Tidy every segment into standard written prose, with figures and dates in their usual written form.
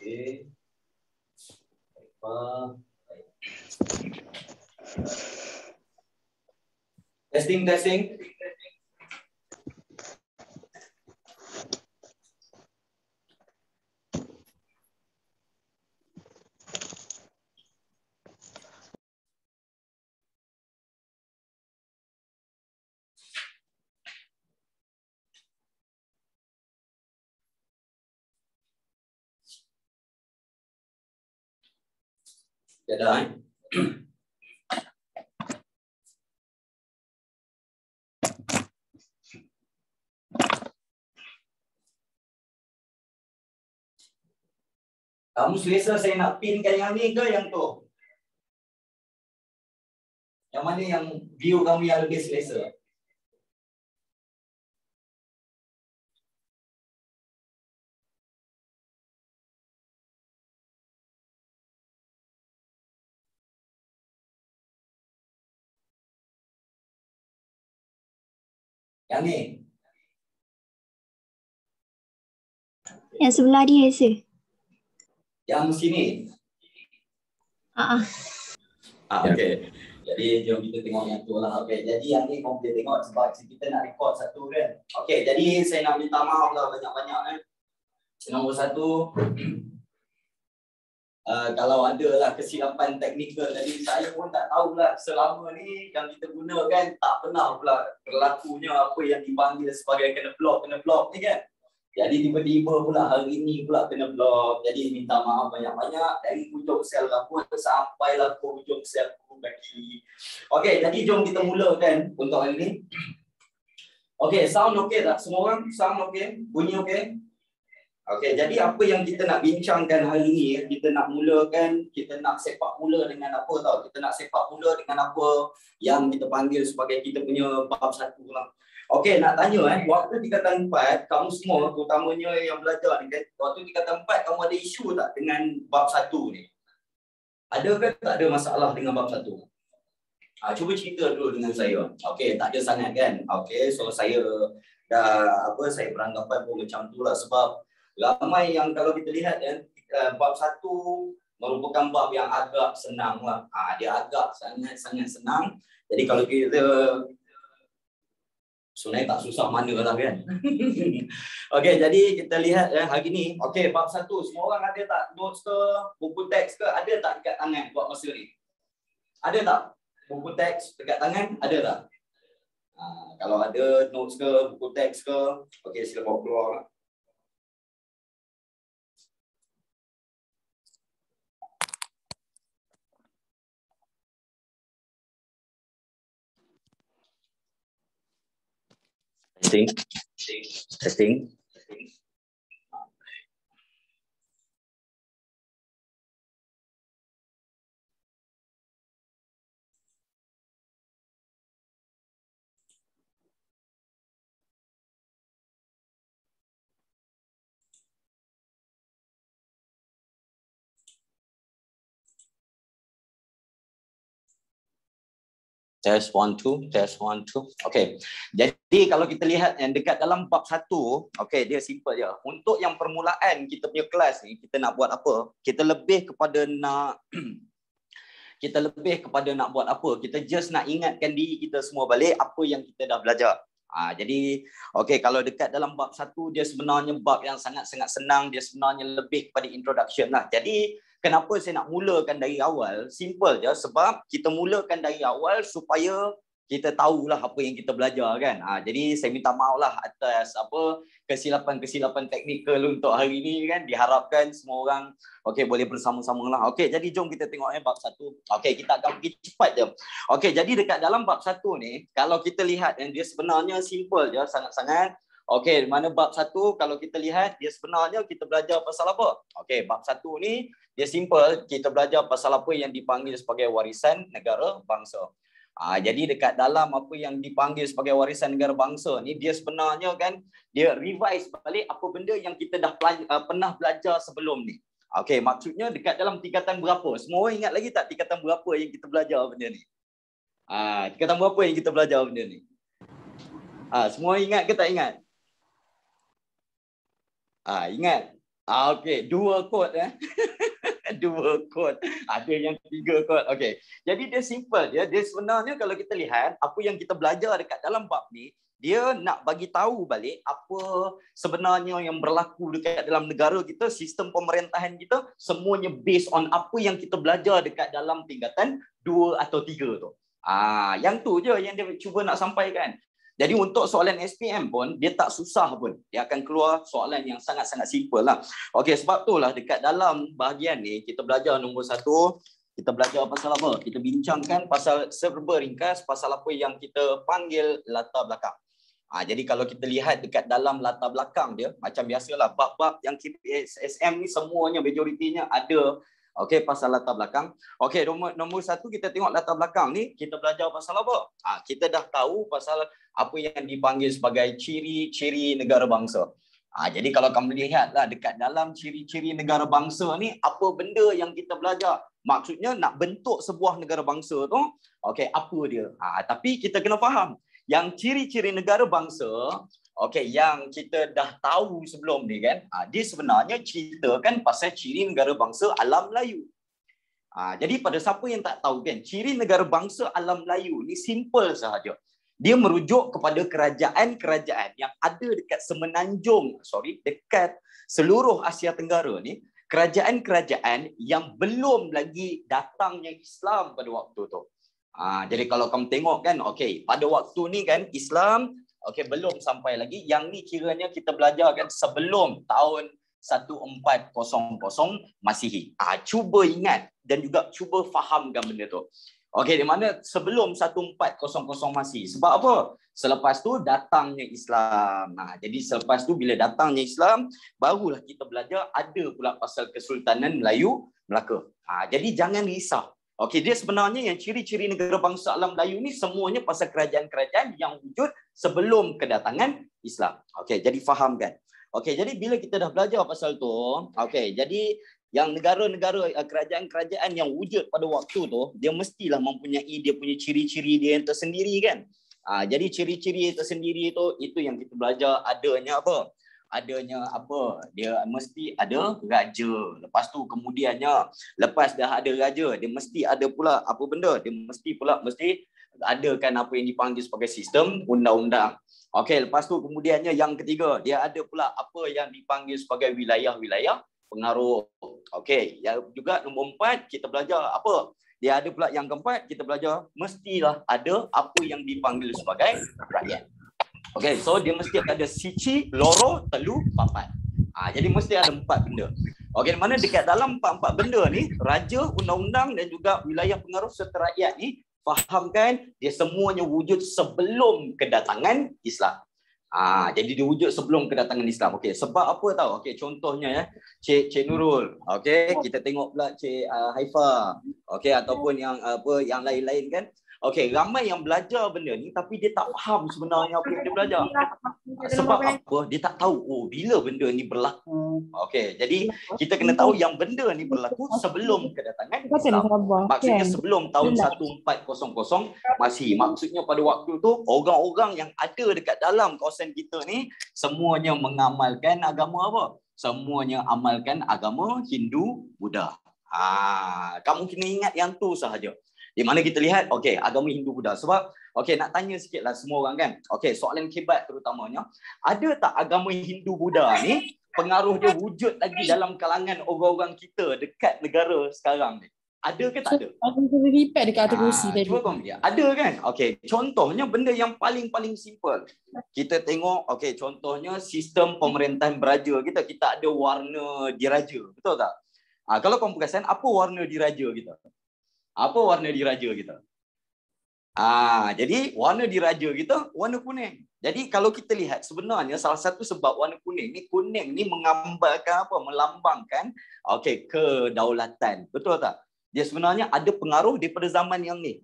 Okey. Testing. Ya dah. Kamu selesa saya nak pinkan yang ni ke yang tu? Yang mana yang view kamu yang lebih selesa? Yang ni? Yang sebelah dia sir. Yang sini? Okey. Jadi jom kita tengok yang tu lah. Okey, jadi yang ni kau boleh tengok sebab kita nak record satu kan. Okey, jadi saya nak minta maaf lah banyak-banyak kan. Nombor satu, kalau ada lah kesilapan teknikal tadi, saya pun tak tahulah selama ni yang kita gunakan tak pernah pula berlakunya apa yang dipanggil sebagai kena block ni kan. Jadi tiba-tiba pula hari ni pula kena block. Jadi minta maaf banyak-banyak dari hujung sel rambut sampailah ke hujung sel kaki. Okey, jadi jom kita mulakan untuk hari ni. Okey, sound okey tak semua orang? Sound okey? Bunyi okey? Okey, jadi apa yang kita nak bincangkan hari ni, kita nak mulakan, kita nak sepak mula dengan apa tau? Kita nak sepak mula dengan apa yang kita panggil sebagai kita punya bab satu lah. Okey, nak tanya waktu tingkatan 4, kamu semua terutamanya yang belajar ni kan, waktu tingkatan 4 kamu ada isu tak dengan bab 1 ni? Ada ke tak ada masalah dengan bab 1? Cuba cerita dulu dengan saya. Okey, tak ada sangat kan? Okey, so saya saya beranggapan pun macam tu lah sebab ramai yang kalau kita lihat bab 1 merupakan bab yang agak senang lah. Dia agak sangat senang. Jadi kalau kita sebenarnya tak susah mana lah kan. Okey, jadi kita lihat hari ni. Okey, bab 1 semua orang ada tak notes ke, buku teks ke, ada tak dekat tangan buat masa ni? Ada tak buku teks dekat tangan? Ada tak? Kalau ada notes ke, buku teks ke, okey sila bawa keluar lah. Testing. Test 1 2. Okey. Jadi kalau kita lihat yang dekat dalam bab 1, okey dia simple je. Untuk yang permulaan kita punya kelas ni kita nak buat apa? Kita lebih kepada nak buat apa? Kita just nak ingatkan diri kita semua balik apa yang kita dah belajar. Jadi okey, kalau dekat dalam bab 1 dia sebenarnya bab yang sangat-sangat senang, dia sebenarnya lebih kepada introduction lah. Jadi kenapa saya nak mulakan dari awal? Simple je sebab kita mulakan dari awal supaya kita tahulah apa yang kita belajar kan. Jadi saya minta maaf lah atas kesilapan teknikal untuk hari ni kan. Diharapkan semua orang okey boleh bersama-sama lah. Okey, jadi jom kita tengok bab 1. Okey, kita akan pergi cepat je. Okey, jadi dekat dalam bab 1 ni kalau kita lihat dia sebenarnya simple je sangat-sangat. Okey, mana bab 1 kalau kita lihat dia sebenarnya kita belajar pasal apa? Okey, bab 1 ni dia simple, kita belajar pasal apa yang dipanggil sebagai warisan negara bangsa. Jadi dekat dalam apa yang dipanggil sebagai warisan negara bangsa ni dia sebenarnya kan dia revise balik apa benda yang kita dah pernah belajar sebelum ni. Okey, maksudnya dekat dalam tingkatan berapa? Semua orang ingat lagi tak tingkatan berapa yang kita belajar benda ni? Tingkatan berapa yang kita belajar benda ni? Semua ingat ke tak ingat? Ingat. Okey, 2 kod dua kod. Ada yang 3 kod. Okey. Jadi dia simple dia. Dia sebenarnya kalau kita lihat apa yang kita belajar dekat dalam bab ni, dia nak bagi tahu balik apa sebenarnya yang berlaku dekat dalam negara kita, sistem pemerintahan kita, semuanya based on apa yang kita belajar dekat dalam tingkatan 2 atau 3 tu. Yang tu je yang dia cuba nak sampaikan. Jadi untuk soalan SPM pun, dia tak susah pun. Dia akan keluar soalan yang sangat-sangat simple lah. Okey, sebab itulah dekat dalam bahagian ni, kita belajar nombor 1, kita belajar pasal apa? Kita bincangkan pasal serba ringkas, pasal apa yang kita panggil latar belakang. Jadi kalau kita lihat dekat dalam latar belakang dia, macam biasalah, bab-bab yang SM ni semuanya, majoritinya ada pasal latar belakang. Okey, nombor 1 kita tengok latar belakang ni, kita belajar pasal apa? Kita dah tahu pasal apa yang dipanggil sebagai ciri-ciri negara bangsa. Jadi kalau kamu lihatlah dekat dalam ciri-ciri negara bangsa ni, apa benda yang kita belajar? Maksudnya nak bentuk sebuah negara bangsa tu, apa dia? Tapi kita kena faham, yang ciri-ciri negara bangsa, yang kita dah tahu sebelum ni kan, dia sebenarnya ceritakan pasal ciri negara bangsa alam Melayu. Jadi pada siapa yang tak tahu kan, ciri negara bangsa alam Melayu ni simple sahaja. Dia merujuk kepada kerajaan-kerajaan yang ada dekat dekat seluruh Asia Tenggara ni, kerajaan-kerajaan yang belum lagi datangnya Islam pada waktu tu. Jadi kalau kamu tengok kan, pada waktu ni kan Islam belum sampai lagi. Yang ni kiranya kita belajar kan sebelum tahun 1400 Masihi. Cuba ingat dan juga cuba fahamkan benda tu. Di mana sebelum 1400 Masihi. Sebab apa? Selepas tu datangnya Islam. Jadi selepas tu bila datangnya Islam, barulah kita belajar ada pula pasal Kesultanan Melayu Melaka. Jadi jangan risau. Dia sebenarnya yang ciri-ciri negara bangsa alam Melayu ni semuanya pasal kerajaan-kerajaan yang wujud sebelum kedatangan Islam. Jadi fahamkan. Jadi bila kita dah belajar pasal tu, jadi yang negara-negara, kerajaan-kerajaan yang wujud pada waktu tu, dia mestilah mempunyai dia punya ciri-ciri dia yang tersendiri kan. Jadi ciri-ciri tersendiri tu, itu yang kita belajar adanya apa? Dia mesti ada raja. Lepas tu kemudiannya, lepas dah ada raja, dia mesti ada pula apa benda? Dia mesti adakan apa yang dipanggil sebagai sistem undang-undang. Lepas tu kemudiannya yang ketiga, dia ada pula apa yang dipanggil sebagai wilayah-wilayah pengaruh. Yang juga nombor 4 kita belajar apa? Dia ada pula yang keempat, kita belajar mestilah ada apa yang dipanggil sebagai rakyat. So dia mesti ada siji, loro, telu, papat. Jadi mesti ada 4 benda. Mana dekat dalam 4 benda ni, raja, undang-undang dan juga wilayah pengaruh serta rakyat ni, fahamkan dia semuanya wujud sebelum kedatangan Islam. Jadi dia wujud sebelum kedatangan Islam. Sebab apa tahu? Contohnya ya, Cik Nurul. Kita tengok pula Cik Haifa. Ataupun yang lain-lain kan. Ramai yang belajar benda ni tapi dia tak faham sebenarnya apa yang dia belajar. Sebab apa? Dia tak tahu bila benda ni berlaku. Jadi kita kena tahu yang benda ni berlaku sebelum kedatangan Islam. Maksudnya sebelum tahun 1400 Masihi. Maksudnya pada waktu tu orang-orang yang ada dekat dalam kawasan kita ni semuanya mengamalkan agama apa? Semuanya amalkan agama Hindu, Buddha. Kamu kena ingat yang tu sahaja. Di mana kita lihat, agama Hindu Buddha. Sebab, nak tanya sikitlah semua orang kan. Soalan kebat terutamanya. Ada tak agama Hindu Buddha ni, pengaruh dia wujud lagi dalam kalangan orang-orang kita dekat negara sekarang ni? Ada ke tak ada? Cuba kau lihat. Ada kan? Contohnya benda yang paling simple. Kita tengok, contohnya sistem pemerintahan beraja kita. Kita ada warna diraja. Betul tak? Kalau kau perasan, apa warna diraja kita? Apa warna diraja kita? Jadi warna diraja kita warna kuning. Jadi kalau kita lihat sebenarnya salah satu sebab warna kuning ni menggambarkan apa? Melambangkan kedaulatan. Betul tak? Dia sebenarnya ada pengaruh daripada zaman yang ni.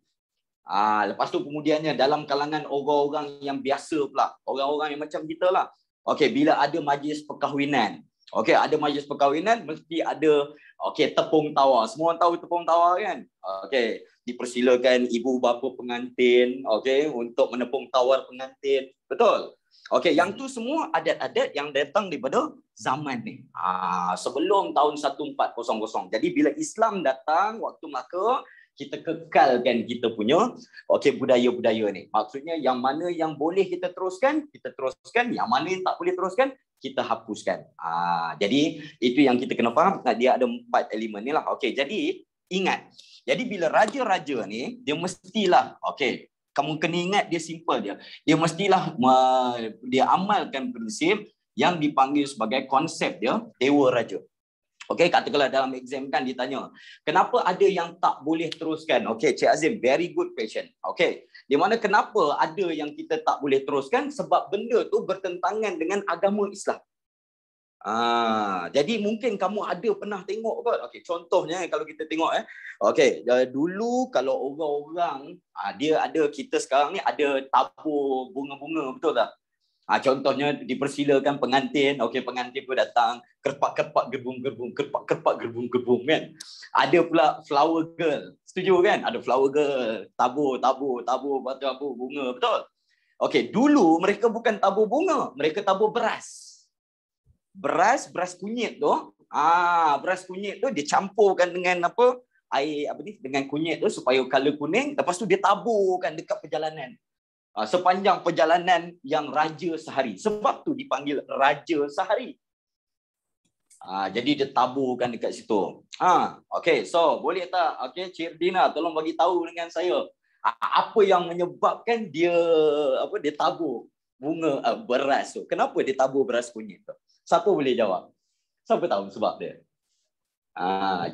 Lepas tu kemudiannya dalam kalangan orang-orang yang biasa pula, orang-orang yang macam kita lah. Bila ada majlis perkahwinan, ada majlis perkahwinan mesti ada tepung tawar. Semua orang tahu tepung tawar kan? dipersilakan ibu bapa pengantin, okey, untuk menepung tawar pengantin. Betul? Okey, yang tu semua adat-adat yang datang daripada zaman ni. Sebelum tahun 1400. Jadi bila Islam datang waktu Melaka, kita kekalkan kita punya budaya-budaya ni. Maksudnya yang mana yang boleh kita teruskan, yang mana yang tak boleh teruskan, kita hapuskan. Jadi itu yang kita kena faham. Dia ada 4 elemen ni lah. Okey, jadi ingat. Jadi bila raja-raja ni, dia mestilah, kamu kena ingat dia simple dia. Dia mestilah dia amalkan prinsip yang dipanggil sebagai konsep dia dewa raja. Okey, katakanlah dalam exam kan ditanya, kenapa ada yang tak boleh teruskan? Okey, Cik Azim, very good question. Okey, di mana kenapa ada yang kita tak boleh teruskan? Sebab benda tu bertentangan dengan agama Islam. Jadi mungkin kamu ada pernah tengok kot. Okey, contohnya kalau kita tengok dulu kalau orang-orang dia ada, kita sekarang ni ada tabur bunga-bunga, betul tak? Contohnya dipersilakan pengantin, pengantin pun datang, kerpak-kerpak gerbung-gerbung, kerpak-kerpak gerbung-gerbung kan. Ada pula flower girl. Setuju kan? Ada flower girl, tabur bunga, betul? Okey, dulu mereka bukan tabur bunga, mereka tabur beras. Beras kunyit tu, beras kunyit tu dicampurkan dengan air dengan kunyit tu supaya color kuning, lepas tu dia taburkan dekat perjalanan. Sepanjang perjalanan yang raja sehari. Sebab tu dipanggil raja sehari. Jadi dia taburkan dekat situ. Okey, so boleh tak Cik Dina tolong bagi tahu dengan saya apa yang menyebabkan dia dia tabur bunga beras tu. Kenapa dia tabur beras kunyit tu? Siapa boleh jawab? Siapa tahu sebab dia?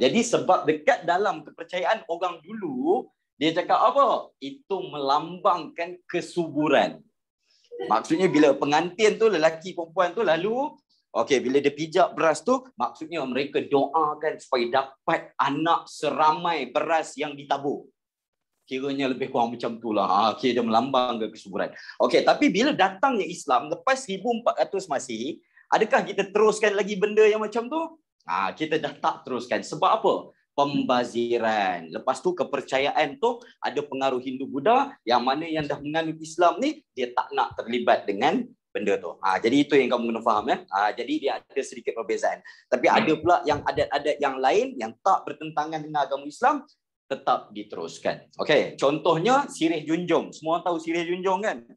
Jadi sebab dekat dalam kepercayaan orang dulu, dia cakap apa? Itu melambangkan kesuburan. Maksudnya bila pengantin tu, lelaki perempuan tu lalu, bila dia pijak beras tu, maksudnya mereka doakan supaya dapat anak seramai beras yang ditabur. Kiranya lebih kurang macam tu lah. Dia melambangkan kesuburan. Tapi bila datangnya Islam, lepas 1400 Masih, adakah kita teruskan lagi benda yang macam tu? Kita dah tak teruskan. Sebab apa? Pembaziran. Lepas tu kepercayaan tu ada pengaruh Hindu Buddha, yang mana yang dah menganut Islam ni, dia tak nak terlibat dengan benda tu. Jadi itu yang kamu kena faham ya. Jadi dia ada sedikit perbezaan. Tapi ada pula yang adat-adat yang lain yang tak bertentangan dengan agama Islam, tetap diteruskan. Contohnya sirih junjung. Semua tahu sirih junjung kan?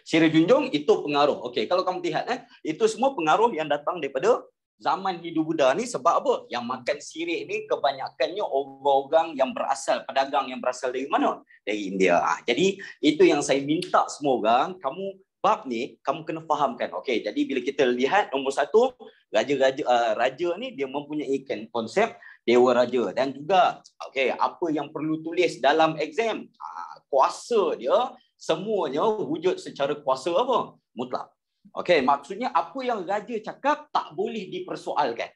Sirih junjung itu pengaruh. Kalau kamu lihat itu semua pengaruh yang datang daripada zaman Hindu Buddha ni. Sebab apa? Yang makan sirih ni kebanyakannya orang-orang yang berasal, pedagang yang berasal dari mana? Dari India. Jadi itu yang saya minta semua orang, kamu bab ni kamu kena fahamkan. Jadi bila kita lihat nombor 1, raja ni dia mempunyai konsep dewa raja, dan juga apa yang perlu tulis dalam exam, kuasa dia semuanya wujud secara kuasa apa? Mutlak. Maksudnya apa yang raja cakap tak boleh dipersoalkan.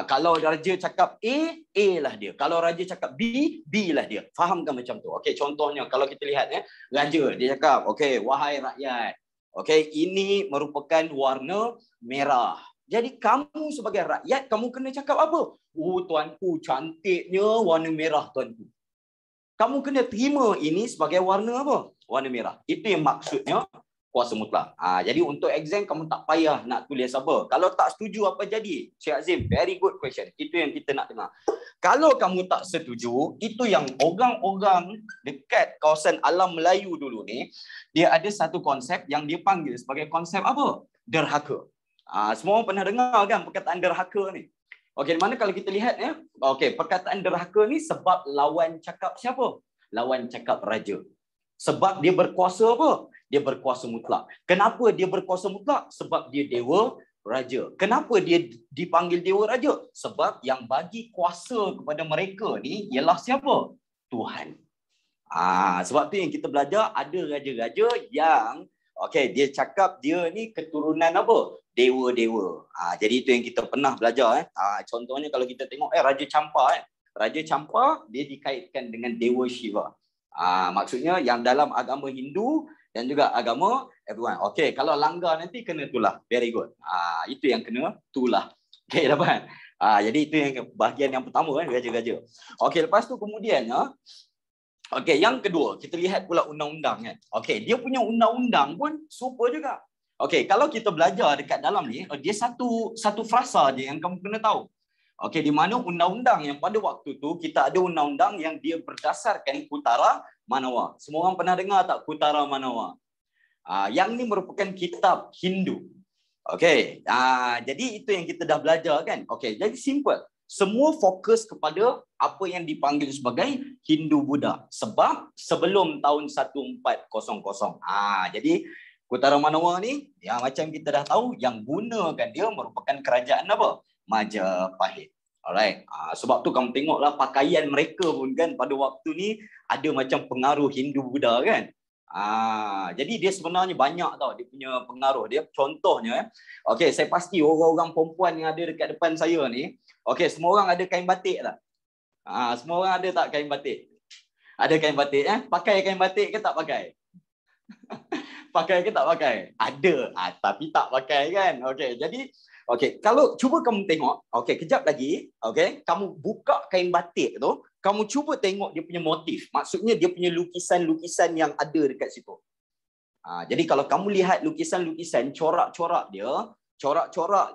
Kalau raja cakap A lah dia. Kalau raja cakap B lah dia. Fahamkan macam tu. Contohnya kalau kita lihat raja dia cakap, wahai rakyat, ini merupakan warna merah. Jadi kamu sebagai rakyat, kamu kena cakap apa? Tuanku, cantiknya warna merah tuanku. Kamu kena terima ini sebagai warna apa? Warna merah. Itu yang maksudnya kuasa mutlak. Jadi untuk exam kamu tak payah nak tulis apa. Kalau tak setuju apa jadi? Cik Azim, very good question. Itu yang kita nak dengar. Kalau kamu tak setuju, itu yang orang-orang dekat kawasan alam Melayu dulu ni, dia ada satu konsep yang dia panggil sebagai konsep apa? Derhaka. Semua orang pernah dengar kan perkataan derhaka ni? Di mana kalau kita lihat perkataan derhaka ni sebab lawan cakap siapa? Lawan cakap raja. Sebab dia berkuasa apa? Dia berkuasa mutlak. Kenapa dia berkuasa mutlak? Sebab dia dewa raja. Kenapa dia dipanggil dewa raja? Sebab yang bagi kuasa kepada mereka ni ialah siapa? Tuhan. Sebab tu yang kita belajar, ada raja-raja yang dia cakap dia ni keturunan apa? Dewa-dewa. Jadi itu yang kita pernah belajar. Contohnya kalau kita tengok Raja Champa. Raja Champa dia dikaitkan dengan Dewa Shiva. Maksudnya yang dalam agama Hindu dan juga agama everyone. Kalau langgar nanti kena tulah. Very good. Itu yang kena tulah. Dapat. Jadi itu yang bahagian yang pertama kan, raja-raja. Okey, lepas tu kemudiannya, okey, yang kedua, kita lihat pula undang-undang kan. Okey, dia punya undang-undang pun super juga. Okey, kalau kita belajar dekat dalam ni, dia satu frasa je yang kamu kena tahu. Okey, di mana undang-undang yang pada waktu tu kita ada undang-undang yang dia berdasarkan Kutara Manawa. Semua orang pernah dengar tak Kutara Manawa? Yang ni merupakan kitab Hindu. Okey, jadi itu yang kita dah belajar kan. Okey, jadi simple. Semua fokus kepada apa yang dipanggil sebagai Hindu Buddha. Sebab sebelum tahun 1400. Jadi Kutara Manawa ni, yang macam kita dah tahu, yang gunakan dia merupakan kerajaan apa? Majapahit. Alright. Sebab tu kamu tengoklah pakaian mereka pun kan pada waktu ni ada macam pengaruh Hindu Buddha kan. Jadi dia sebenarnya banyak tau dia punya pengaruh dia. Contohnya, okey, saya pasti orang-orang perempuan yang ada dekat depan saya ni, okey, semua orang ada kain batik tak? Semua orang ada tak kain batik? Ada kain batik Pakai kain batik ke tak pakai? Pakai ke tak pakai? Ada, tapi tak pakai kan. Okey, jadi kalau cuba kamu tengok, kejap lagi, kamu buka kain batik tu, kamu cuba tengok dia punya motif. Maksudnya dia punya lukisan-lukisan yang ada dekat situ. Jadi kalau kamu lihat lukisan-lukisan, corak-corak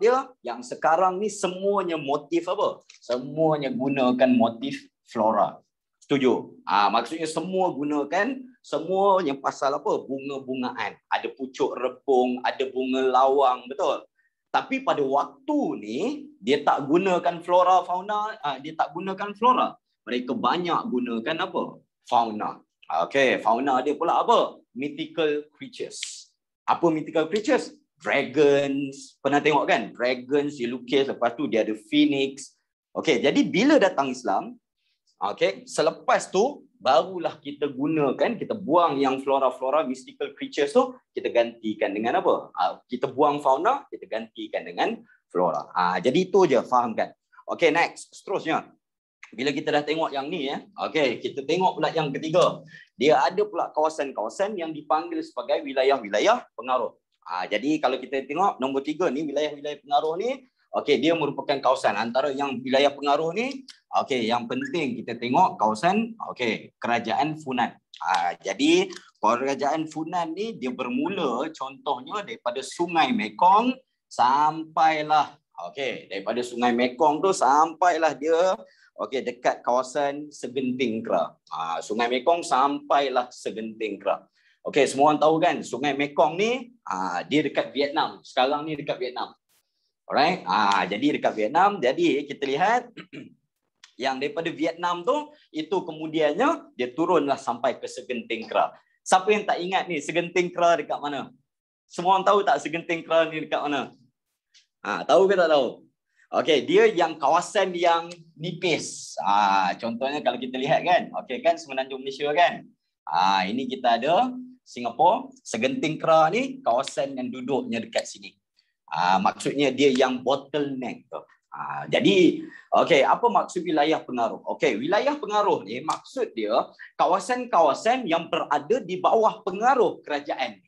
dia yang sekarang ni semuanya motif apa? Semuanya gunakan motif flora. Setuju? Maksudnya semua gunakan semuanya pasal apa? Bunga-bungaan. Ada pucuk repung, ada bunga lawang, betul? Tapi pada waktu ni dia tak gunakan flora fauna, dia tak gunakan flora. Mereka banyak gunakan apa? Fauna. Okey, fauna dia pula apa? Mythical creatures. Apa mythical creatures? Dragons. Pernah tengok kan? Dragons dilukis, lepas tu dia ada phoenix. Okey, jadi bila datang Islam, selepas tu barulah kita gunakan, kita buang yang flora-flora mystical creatures tu, kita gantikan dengan apa? Kita buang fauna, kita gantikan dengan flora. Jadi itu je, faham kan? Okey, next. Seterusnya. Bila kita dah tengok yang ni kita tengok pula yang ketiga. Dia ada pula kawasan-kawasan yang dipanggil sebagai wilayah-wilayah pengaruh. Jadi kalau kita tengok nombor 3 ni, wilayah-wilayah pengaruh ni, dia merupakan kawasan. Antara yang wilayah pengaruh ni, yang penting kita tengok kawasan kerajaan Funan. Jadi kerajaan Funan ni dia bermula contohnya daripada Sungai Mekong sampailah daripada Sungai Mekong tu sampailah dia dekat kawasan Segenting Kra. Sungai Mekong sampailah Segenting Kra. Semua orang tahu kan Sungai Mekong ni dia dekat Vietnam. Sekarang ni dekat Vietnam. Alright. Jadi dekat Vietnam, jadi kita lihat yang daripada Vietnam tu itu kemudiannya dia turunlah sampai ke Segenting Kra. Siapa yang tak ingat ni Segenting Kra dekat mana? Semua orang tahu tak Segenting Kra ni dekat mana? Tahu ke tak tahu? Dia yang kawasan yang nipis. Contohnya kalau kita lihat kan, kan Semenanjung Malaysia kan. Ini kita ada Singapura, Segenting Kra ni kawasan yang duduknya dekat sini. Maksudnya dia yang bottleneck tu. Jadi, apa maksud wilayah pengaruh? Wilayah pengaruh ni maksud dia kawasan-kawasan yang berada di bawah pengaruh kerajaan.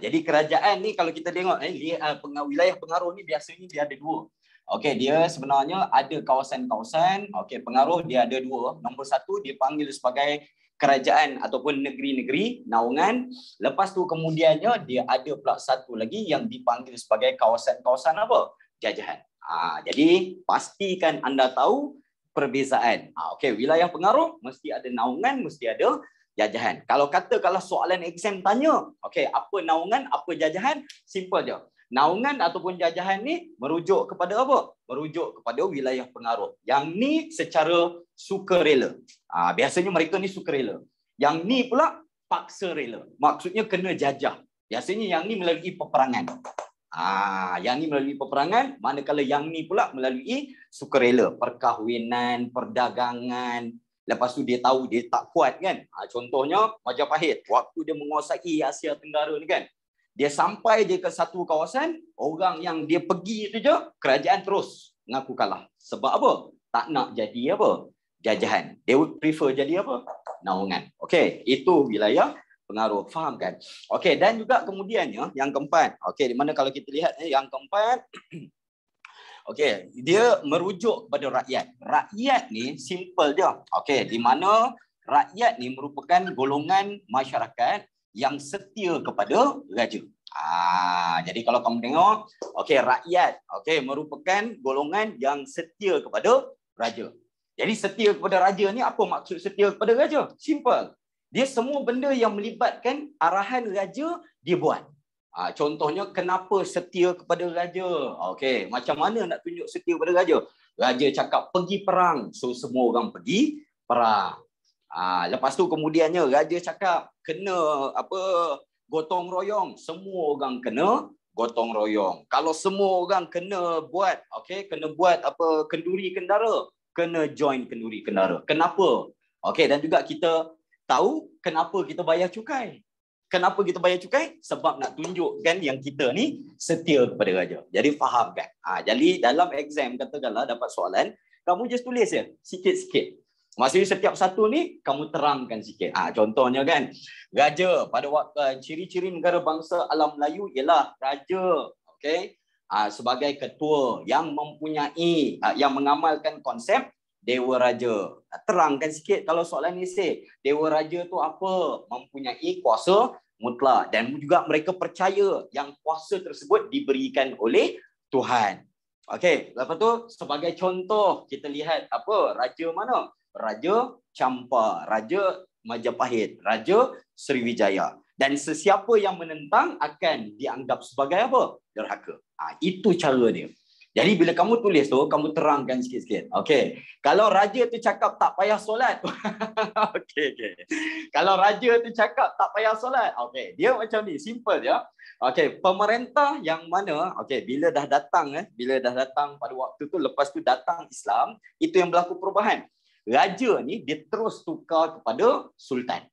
Jadi kerajaan ni kalau kita tengok wilayah pengaruh ni biasanya dia ada dua. Dia sebenarnya ada kawasan-kawasan pengaruh dia ada dua. Nombor satu dia panggil sebagai kerajaan ataupun negeri-negeri naungan. Lepas tu kemudiannya dia ada pula satu lagi yang dipanggil sebagai kawasan-kawasan apa? Jajahan. Jadi pastikan anda tahu perbezaan. Wilayah pengaruh mesti ada naungan, mesti ada jajahan. Kalau soalan exam tanya, apa naungan, apa jajahan? Simple je. Naungan ataupun jajahan ni merujuk kepada apa? Merujuk kepada wilayah pengaruh. Yang ni secara sukarela. Biasanya mereka ni sukarela. Yang ni pula paksa rela. Maksudnya kena jajah. Biasanya yang ni melalui peperangan. Yang ni melalui peperangan, manakala yang ni pula melalui sukarela, perkahwinan, perdagangan. Lepas tu dia tahu dia tak kuat kan. Contohnya Majapahit, waktu dia menguasai Asia Tenggara ni kan. Dia sampai je ke satu kawasan, orang yang dia pergi tu je, kerajaan terus mengaku kalah. Sebab apa? Tak nak jadi apa? Jajahan. They would prefer jadi apa? Naungan. Itu wilayah pengaruh. Faham kan? Dan juga kemudiannya yang keempat. Di mana kalau kita lihat yang keempat, Okey, dia merujuk kepada rakyat. Rakyat ni simple dia. Okey, di mana rakyat ni merupakan golongan masyarakat yang setia kepada raja. Jadi kalau kamu tengok, okey, rakyat merupakan golongan yang setia kepada raja. Jadi setia kepada raja ni apa maksud setia kepada raja? Simple. Dia semua benda yang melibatkan arahan raja dia buat. Contohnya kenapa setia kepada raja? Okey, macam mana nak tunjuk setia kepada raja? Raja cakap pergi perang, so semua orang pergi perang. Lepas tu kemudiannya raja cakap kena gotong royong, semua orang kena gotong royong. Kalau semua orang kena buat kenduri kendara, kena join kenduri kendara. Kenapa? Okey, dan juga kita tahu kenapa kita bayar cukai. Kenapa kita bayar cukai? Sebab nak tunjukkan yang kita ni setia kepada raja. Jadi faham kan? Jadi dalam exam katakanlah dapat soalan, kamu just tulis je sikit-sikit. Maksudnya setiap satu ni kamu terangkan sikit. Contohnya kan, raja pada waktu ciri-ciri negara bangsa alam Melayu ialah raja, okey, sebagai ketua yang mempunyai yang mengamalkan konsep Dewa Raja. Terangkan sikit kalau soalan ni say, Dewa Raja tu apa? Mempunyai kuasa mutlak dan juga mereka percaya yang kuasa tersebut diberikan oleh Tuhan. Okey, lepas tu sebagai contoh kita lihat raja mana? Raja Champa, Raja Majapahit, Raja Sriwijaya. Dan sesiapa yang menentang akan dianggap sebagai apa? Derhaka. Itu cara dia. Jadi bila kamu tulis tu, kamu terangkan sikit-sikit. Okey. Kalau raja tu cakap tak payah solat. Okey. Kalau raja tu cakap tak payah solat. Okey, dia macam ni, simple ya. Okey, pemerintah yang mana bila dah datang pada waktu tu, lepas tu datang Islam, itu yang berlaku perubahan. Raja ni dia terus tukar kepada sultan.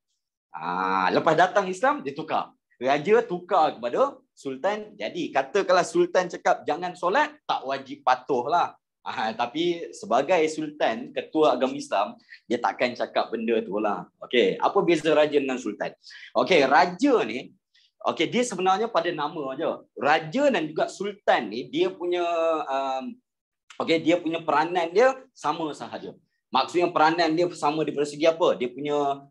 Lepas datang Islam dia tukar. Raja tukar kepada sultan. Jadi katakanlah sultan cakap jangan solat, tak wajib patuhlah. Tapi sebagai sultan, ketua agama Islam, dia takkan cakap benda tu lah. Okey, apa beza raja dengan sultan? Okey, raja ni dia sebenarnya pada nama aja. Raja dan juga sultan ni dia punya dia punya peranan dia sama sahaja. Maksudnya peranan dia sama daripada segi apa? Dia punya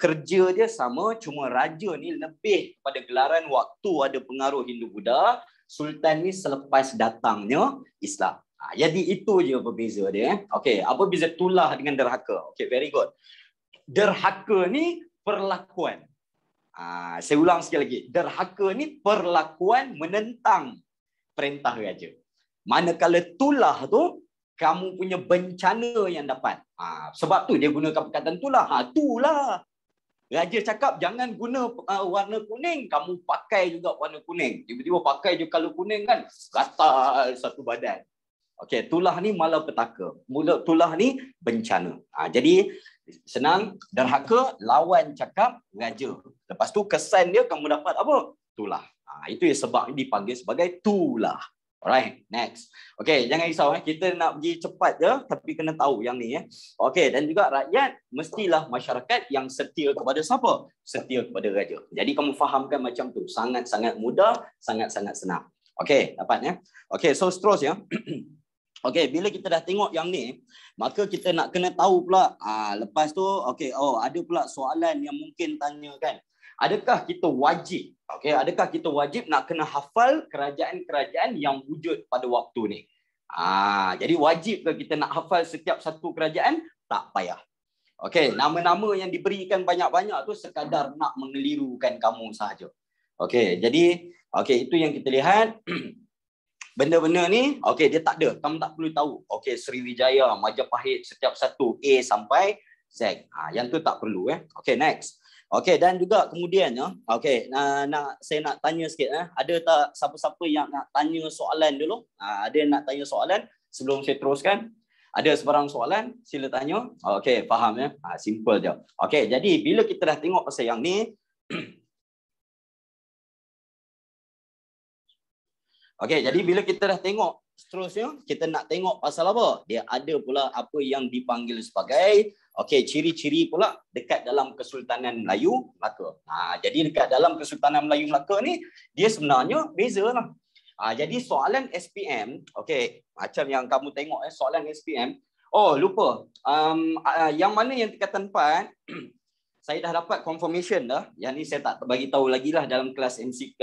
kerja dia sama, cuma raja ni lebih pada gelaran waktu ada pengaruh Hindu-Buddha, sultan ni selepas datangnya Islam. Jadi itu je berbeza dia. Okey, apa beza tulah dengan derhaka? Okey, very good. Derhaka ni perlakuan. Saya ulang sekali lagi. Derhaka ni perlakuan menentang perintah raja. Manakala tulah tu kamu punya bencana yang dapat. Sebab tu dia gunakan perkataan tulah. Tulah. Raja cakap jangan guna warna kuning, kamu pakai juga warna kuning. Tiba-tiba pakai je kalau kuning kan, gatal satu badan. Okey, tulah ni malapetaka. Tulah ni bencana. Jadi senang, derhaka lawan cakap raja. Lepas tu kesan dia kamu dapat apa? Tulah. Itu yang sebab dipanggil sebagai tulah. Alright, next. Okey, jangan risau kita nak pergi cepat je tapi kena tahu yang ni Okey, dan juga rakyat mestilah masyarakat yang setia kepada siapa? Setia kepada raja. Jadi kamu fahamkan macam tu. Sangat-sangat mudah, sangat-sangat senang. Okey, dapat Okey, so seterusnya. Okey, bila kita dah tengok yang ni, maka kita nak kena tahu pula lepas tu ada pula soalan yang mungkin tanya kan. Adakah kita wajib adakah kita wajib nak kena hafal kerajaan-kerajaan yang wujud pada waktu ni? Jadi wajib ke kita nak hafal setiap satu kerajaan? Tak payah. Okey, nama-nama yang diberikan banyak-banyak tu sekadar nak mengelirukan kamu sahaja. Okey, jadi itu yang kita lihat. Benda-benda ni dia tak ada. Kamu tak perlu tahu. Sriwijaya, Majapahit, setiap satu A sampai Z. Yang tu tak perlu Okey, next. Okey, dan juga kemudiannya saya nak tanya sikit ada tak siapa-siapa yang nak tanya soalan dulu? Ada yang nak tanya soalan sebelum saya teruskan? Ada sebarang soalan? Sila tanya. Okey, faham simple je. Okey, jadi bila kita dah tengok pasal yang ni jadi bila kita dah tengok seterusnya, kita nak tengok pasal apa? Dia ada pula apa yang dipanggil sebagai ciri-ciri pula dekat dalam Kesultanan Melayu Melaka. Jadi dekat dalam Kesultanan Melayu Melaka ni dia sebenarnya bezalah. Jadi soalan SPM, okey, macam yang kamu tengok soalan SPM. Oh, lupa. Yang mana yang tingkatan 4, saya dah dapat confirmation dah. Yang ni saya tak bagi tahu lagi lah dalam kelas MC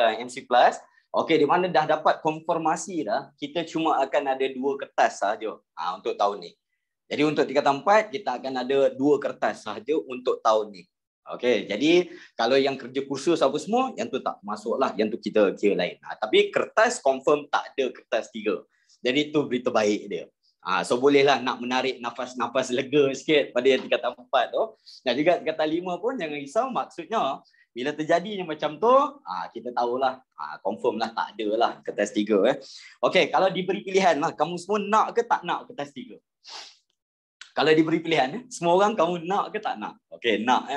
Plus. Okey, di mana dah dapat konfirmasi dah, kita cuma akan ada 2 kertas sahaja untuk tahun ni. Jadi untuk tingkatan 4, kita akan ada 2 kertas sahaja untuk tahun ni. Okey, jadi kalau yang kerja kursus apa semua, yang tu tak masuklah, yang tu kita kira lain. Tapi kertas confirm tak ada kertas 3. Jadi tu berita baik dia. So bolehlah nak menarik nafas lega sikit pada yang tingkatan 4 tu. Dan juga tingkatan 5 pun jangan risau, maksudnya bila terjadinya macam tu, kita tahulah, confirm lah tak ada lah kertas 3. Okey, kalau diberi pilihan lah, kamu semua nak ke tak nak kertas 3? Kalau diberi pilihan, semua orang kamu nak ke tak nak? Okey, nak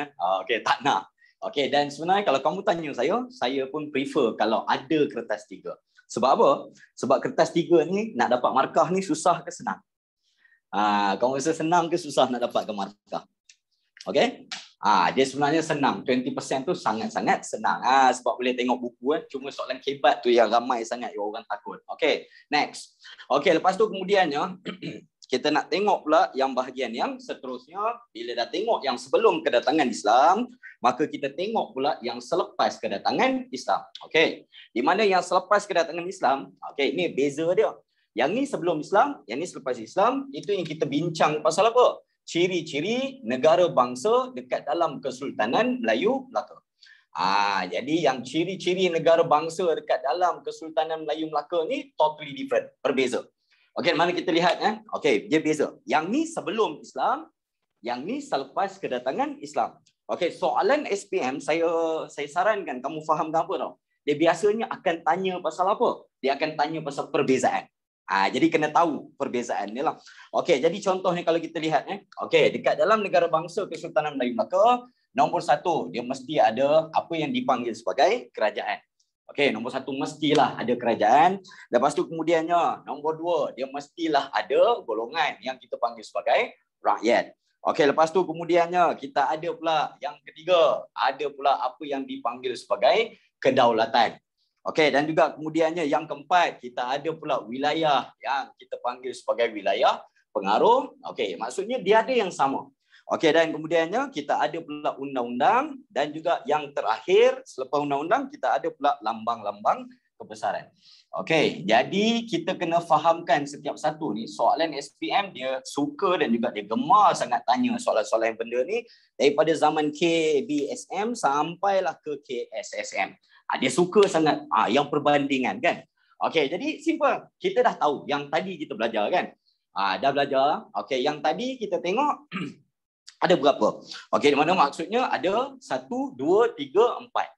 okey, tak nak. Okey, dan sebenarnya kalau kamu tanya saya pun prefer kalau ada kertas 3. Sebab apa? Sebab kertas 3 ni nak dapat markah ni susah ke senang? Kamu rasa senang ke susah nak dapatkan markah? Okey? Dia sebenarnya senang. 20% tu sangat-sangat senang. Sebab boleh tengok buku. Cuma soalan kebat tu yang ramai sangat yang orang takut. Okey, next. Okey, lepas tu kemudiannya kita nak tengok pula yang bahagian yang seterusnya. Bila dah tengok yang sebelum kedatangan Islam, maka kita tengok pula yang selepas kedatangan Islam. Okey. Di mana yang selepas kedatangan Islam, okey, ini beza dia. Yang ni sebelum Islam, yang ni selepas Islam, itu yang kita bincang pasal apa? Ciri-ciri negara bangsa dekat dalam Kesultanan Melayu Melaka. Jadi yang ciri-ciri negara bangsa dekat dalam Kesultanan Melayu Melaka ni totally different, berbeza. Okey, mana kita lihat okey, dia beza. Yang ni sebelum Islam, yang ni selepas kedatangan Islam. Okey, soalan SPM saya sarankan kamu faham apa tau. Dia biasanya akan tanya pasal apa? Dia akan tanya pasal perbezaan. Jadi kena tahu perbezaan ni lah. Okey, jadi contohnya kalau kita lihat okey, dekat dalam negara bangsa Kesultanan Melayu Melaka, nombor 1 dia mesti ada apa yang dipanggil sebagai kerajaan. Okey, nombor 1 mestilah ada kerajaan. Lepas tu kemudiannya nombor 2 dia mestilah ada golongan yang kita panggil sebagai rakyat. Okey, lepas tu kemudiannya kita ada pula yang ketiga, ada pula apa yang dipanggil sebagai kedaulatan. Okey, dan juga kemudiannya yang keempat, kita ada pula wilayah yang kita panggil sebagai wilayah pengaruh. Okey, maksudnya dia ada yang sama. Okey, dan kemudiannya kita ada pula undang-undang, dan juga yang terakhir selepas undang-undang kita ada pula lambang-lambang kebesaran. Okey, jadi kita kena fahamkan setiap satu ni. Soalan SPM dia suka dan juga dia gemar sangat tanya soalan-soalan benda ni daripada zaman KBSM sampailah ke KSSM. Dia suka sangat yang perbandingan kan. Okey, jadi simple. Kita dah tahu yang tadi kita belajar kan. Dah belajar. Okey, yang tadi kita tengok ada berapa? Okey, di mana maksudnya ada 1, 2, 3, 4.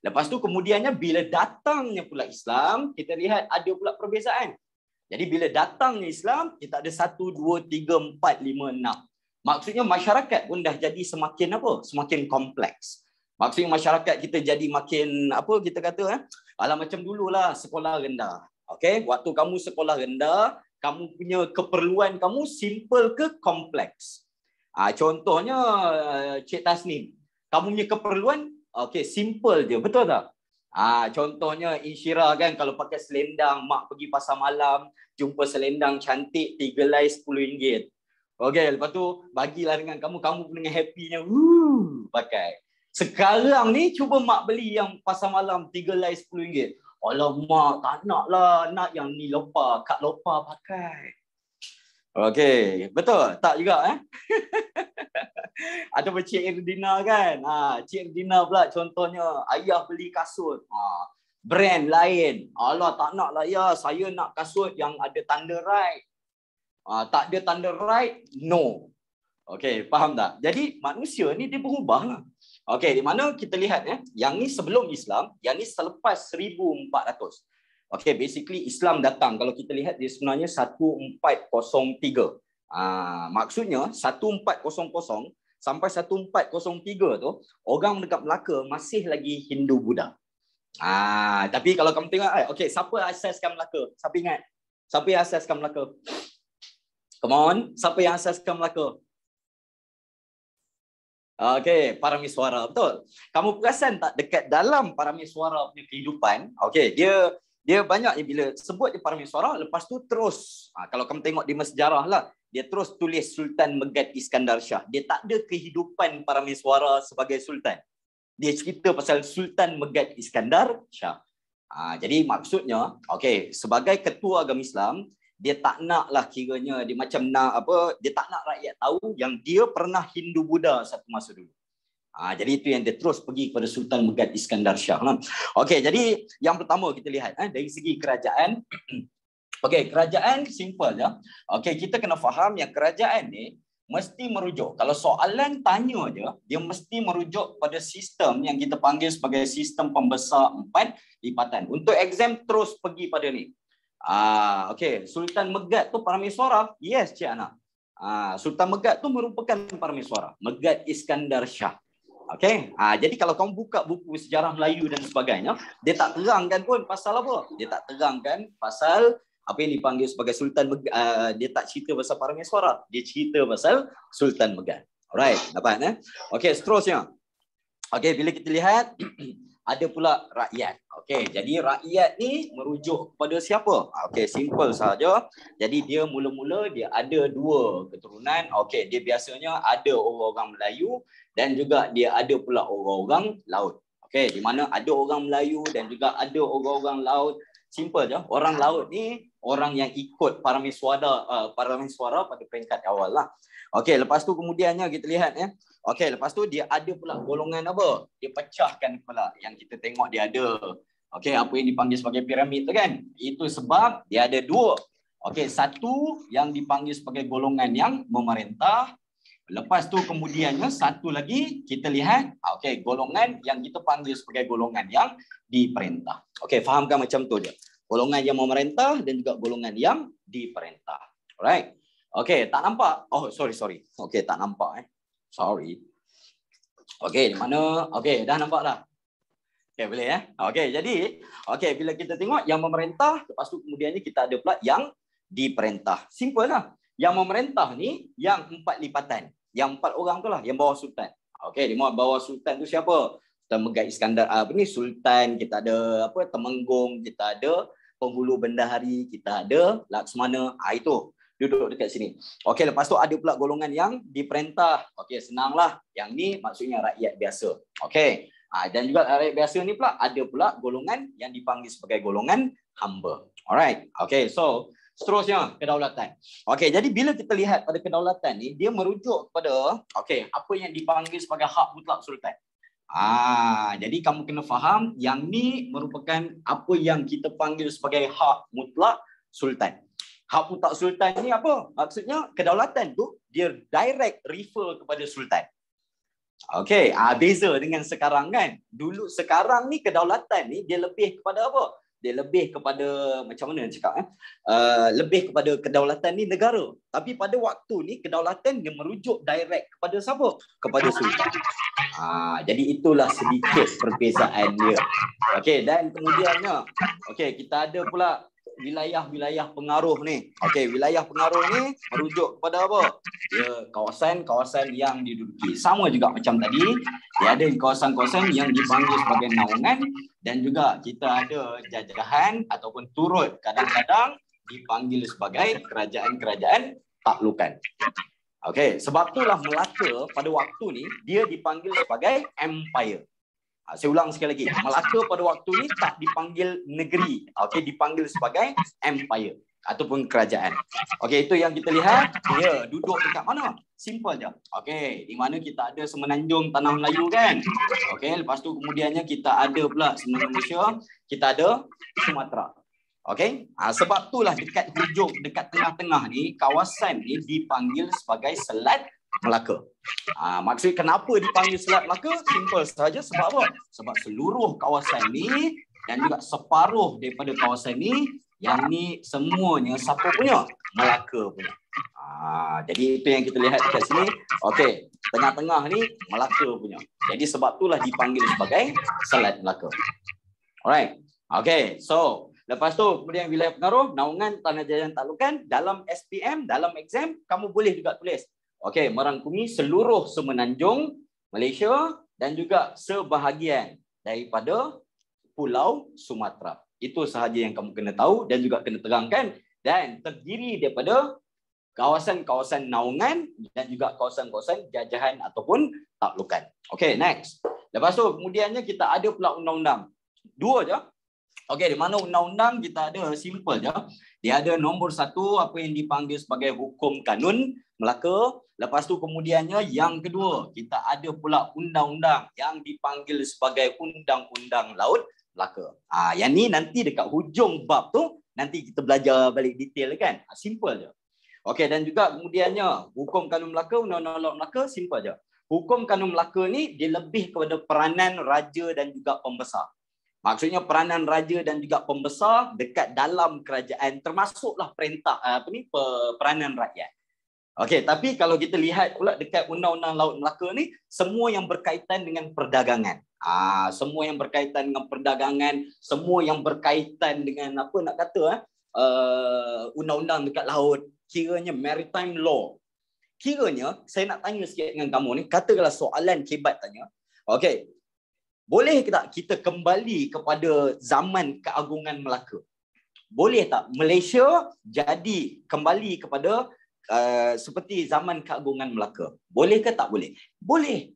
Lepas tu kemudiannya bila datangnya pula Islam, kita lihat ada pula perbezaan. Jadi bila datangnya Islam, kita ada 1, 2, 3, 4, 5, 6. Maksudnya masyarakat pun dah jadi semakin apa? Semakin kompleks. Maksudnya masyarakat kita jadi makin apa kita kata macam dululah sekolah rendah. Okey, waktu kamu sekolah rendah, kamu punya keperluan kamu simple ke kompleks? Contohnya Cik Tasnim, kamu punya keperluan okey simple je, betul tak? Contohnya Insyira kan, kalau pakai selendang, mak pergi pasar malam, jumpa selendang cantik 3 helai RM10. Okey, lepas tu bagilah dengan kamu pun dengan happynya pakai. Sekarang ni cuba mak beli yang pasar malam 3 helai RM10. Alamak, tak nak lah, nak yang ni Lopa, Kak Lopa pakai. Okey, betul tak juga Ada Cik Erdina kan. Cik Erdina pula contohnya ayah beli kasut. Brand lain. Alah, tak nak lah ya, saya nak kasut yang ada tanda right. Tak ada tanda right, no. Okey, faham tak? Jadi manusia ni dia berubah lah. Okey, di mana kita lihat yang ni sebelum Islam, yang ni selepas 1400. Okey, basically Islam datang. Kalau kita lihat dia sebenarnya 1403. Maksudnya 1400 sampai 1403 tu orang dekat Melaka masih lagi Hindu Buddha. Tapi kalau kamu tengok okey, siapa asaskan Melaka? Siapa ingat? Siapa yang asaskan Melaka? Come on, siapa yang asaskan Melaka? Okey, Paramiswara, betul. Kamu perasan tak dekat dalam Paramiswara punya kehidupan, okey, dia Dia banyaknya bila sebut je Parameswara, lepas tu terus. Kalau kamu tengok di sejarah lah, dia terus tulis Sultan Megat Iskandar Shah. Dia tak ada kehidupan Parameswara sebagai sultan. Dia cerita pasal Sultan Megat Iskandar Shah. Jadi maksudnya, okey, sebagai ketua agama Islam, dia tak naklah kiranya dia macam nak apa, dia tak nak rakyat tahu yang dia pernah Hindu Buddha satu masa dulu. Jadi itu yang dia terus pergi kepada Sultan Megat Iskandar Shah. Okey, jadi yang pertama kita lihat dari segi kerajaan. Okey, kerajaan simple je. Okey, kita kena faham yang kerajaan ni mesti merujuk. Kalau soalan tanya je, dia mesti merujuk pada sistem yang kita panggil sebagai sistem pembesar 4 lipatan. Untuk exam terus pergi pada ni. Okey, Sultan Megat tu Parameswara? Yes, Cik Ana. Sultan Megat tu merupakan Parameswara. Megat Iskandar Shah. Okey, jadi kalau kamu buka buku sejarah Melayu dan sebagainya, dia tak terangkan pun pasal apa. Dia tak terangkan pasal apa yang dipanggil sebagai Sultan Megat. Dia tak cerita pasal Parameswara. Dia cerita pasal Sultan Megat. Alright, dapat Okey, seterusnya. Okey, bila kita lihat ada pula rakyat. Okey, jadi rakyat ni merujuk kepada siapa? Okey, simple saja. Jadi dia mula-mula dia ada 2 keturunan. Okey, dia biasanya ada orang-orang Melayu dan juga dia ada pula orang-orang laut. Okey, di mana ada orang Melayu dan juga ada orang-orang laut. Simple je. Orang laut ni orang yang ikut Parameswara pada peringkat awal lah. Okey, lepas tu kemudiannya kita lihat Okey, lepas tu dia ada pula golongan apa? Dia pecahkan pula yang kita tengok dia ada. Okey, apa yang dipanggil sebagai piramid tu kan? Itu sebab dia ada 2. Okey, satu yang dipanggil sebagai golongan yang memerintah. Lepas tu kemudiannya satu lagi kita lihat, okey, golongan yang kita panggil sebagai golongan yang diperintah. Okey, fahamkan macam tu je. Golongan yang memerintah dan juga golongan yang diperintah. Alright. Okey, tak nampak? Oh, sorry. Okey, tak nampak Sorry. Okey, di mana? Okey, dah nampak dah. Okey, boleh Okey, jadi bila kita tengok yang memerintah, lepas tu kemudiannya kita ada pula yang diperintah. Simple lah. Yang memerintah ni yang 4 lipatan. Yang 4 orang tu lah yang bawah sultan. Okey, di bawah sultan tu siapa? Sultan Megat Iskandar. Sultan, kita ada Temenggung, kita ada Penghulu Bendahari, kita ada Laksmana. Itu duduk dekat sini. Okey, lepas tu ada pula golongan yang diperintah. Okey, senanglah. Yang ni maksudnya rakyat biasa. Okey. Dan juga rakyat biasa ni pula ada pula golongan yang dipanggil sebagai golongan hamba. Alright. Okey, so seterusnya kedaulatan. Okey, jadi bila kita lihat pada kedaulatan ni, dia merujuk kepada apa yang dipanggil sebagai hak mutlak sultan. Jadi kamu kena faham yang ni merupakan apa yang kita panggil sebagai hak mutlak sultan. Hak mutlak sultan ni apa? Maksudnya kedaulatan tu dia direct refer kepada sultan. Okey, beza dengan sekarang kan. Dulu sekarang ni kedaulatan ni dia lebih kepada apa? Dia lebih kepada macam mana cakap lebih kepada kedaulatan ni negara. Tapi pada waktu ni kedaulatan dia merujuk direct kepada siapa? Kepada sultan. Jadi itulah sedikit perbezaan dia. Okey, dan kemudiannya kita ada pula wilayah-wilayah pengaruh ni. Okey, wilayah pengaruh ni merujuk kepada apa? Dia kawasan-kawasan yang diduduki. Sama juga macam tadi, dia ada kawasan-kawasan yang dipanggil sebagai naungan dan juga kita ada jajahan ataupun turut kadang-kadang dipanggil sebagai kerajaan-kerajaan taklukan. Okey, sebab itulah Melaka pada waktu ni dia dipanggil sebagai empire. Saya ulang sekali lagi. Melaka pada waktu ni tak dipanggil negeri. Dipanggil sebagai empire ataupun kerajaan. Itu yang kita lihat. Dia duduk dekat mana? Simple je. Di mana kita ada semenanjung tanah Melayu kan? Lepas tu kemudiannya kita ada pula semenanjung Malaysia, kita ada Sumatera. Sebab itulah dekat hujung, dekat tengah-tengah ni, kawasan ni dipanggil sebagai Selat Melaka. Maksud kenapa dipanggil Selat Melaka? Simple saja. Sebab apa? Sebab seluruh kawasan ni dan juga separuh daripada kawasan ni, yang ni semuanya siapa punya? Melaka punya. Jadi itu yang kita lihat dekat sini. Tengah-tengah ni Melaka punya. Jadi sebab itulah dipanggil sebagai Selat Melaka. Alright. So lepas tu kemudian wilayah pengaruh, naungan, tanah jajahan taklukan. Dalam SPM, dalam exam, kamu boleh juga tulis merangkumi seluruh semenanjung Malaysia dan juga sebahagian daripada Pulau Sumatera. Itu sahaja yang kamu kena tahu dan juga kena terangkan, dan terdiri daripada kawasan-kawasan naungan dan juga kawasan-kawasan jajahan ataupun taklukan. Okey, next. Lepas tu kemudiannya kita ada pula undang-undang. Dua je. Okey, di mana undang-undang kita ada simple je. Dia ada nombor 1 apa yang dipanggil sebagai hukum kanun Melaka. Lepas tu kemudiannya yang kedua, kita ada pula undang-undang yang dipanggil sebagai Undang-Undang Laut Melaka. Yang ni nanti dekat hujung bab tu nanti kita belajar balik detail kan. Simple je. Okey, dan juga kemudiannya hukum kanun Melaka, Undang-Undang Laut Melaka, simple je. Hukum kanun Melaka ni dia lebih kepada peranan raja dan juga pembesar. Maksudnya peranan raja dan juga pembesar dekat dalam kerajaan, termasuklah perintah peranan rakyat. Okey, tapi kalau kita lihat pula dekat Undang-Undang Laut Melaka ni, semua yang berkaitan dengan perdagangan. Semua yang berkaitan dengan perdagangan, semua yang berkaitan dengan apa nak kata undang-undang dekat laut, kiranya maritime law. Kiranya saya nak tanya sikit dengan kamu ni, katakanlah soalan kebat tanya. Okey. Boleh tak kita kembali kepada zaman keagungan Melaka? Boleh tak Malaysia jadi kembali kepada seperti zaman keagungan Melaka? Boleh ke tak boleh? Boleh.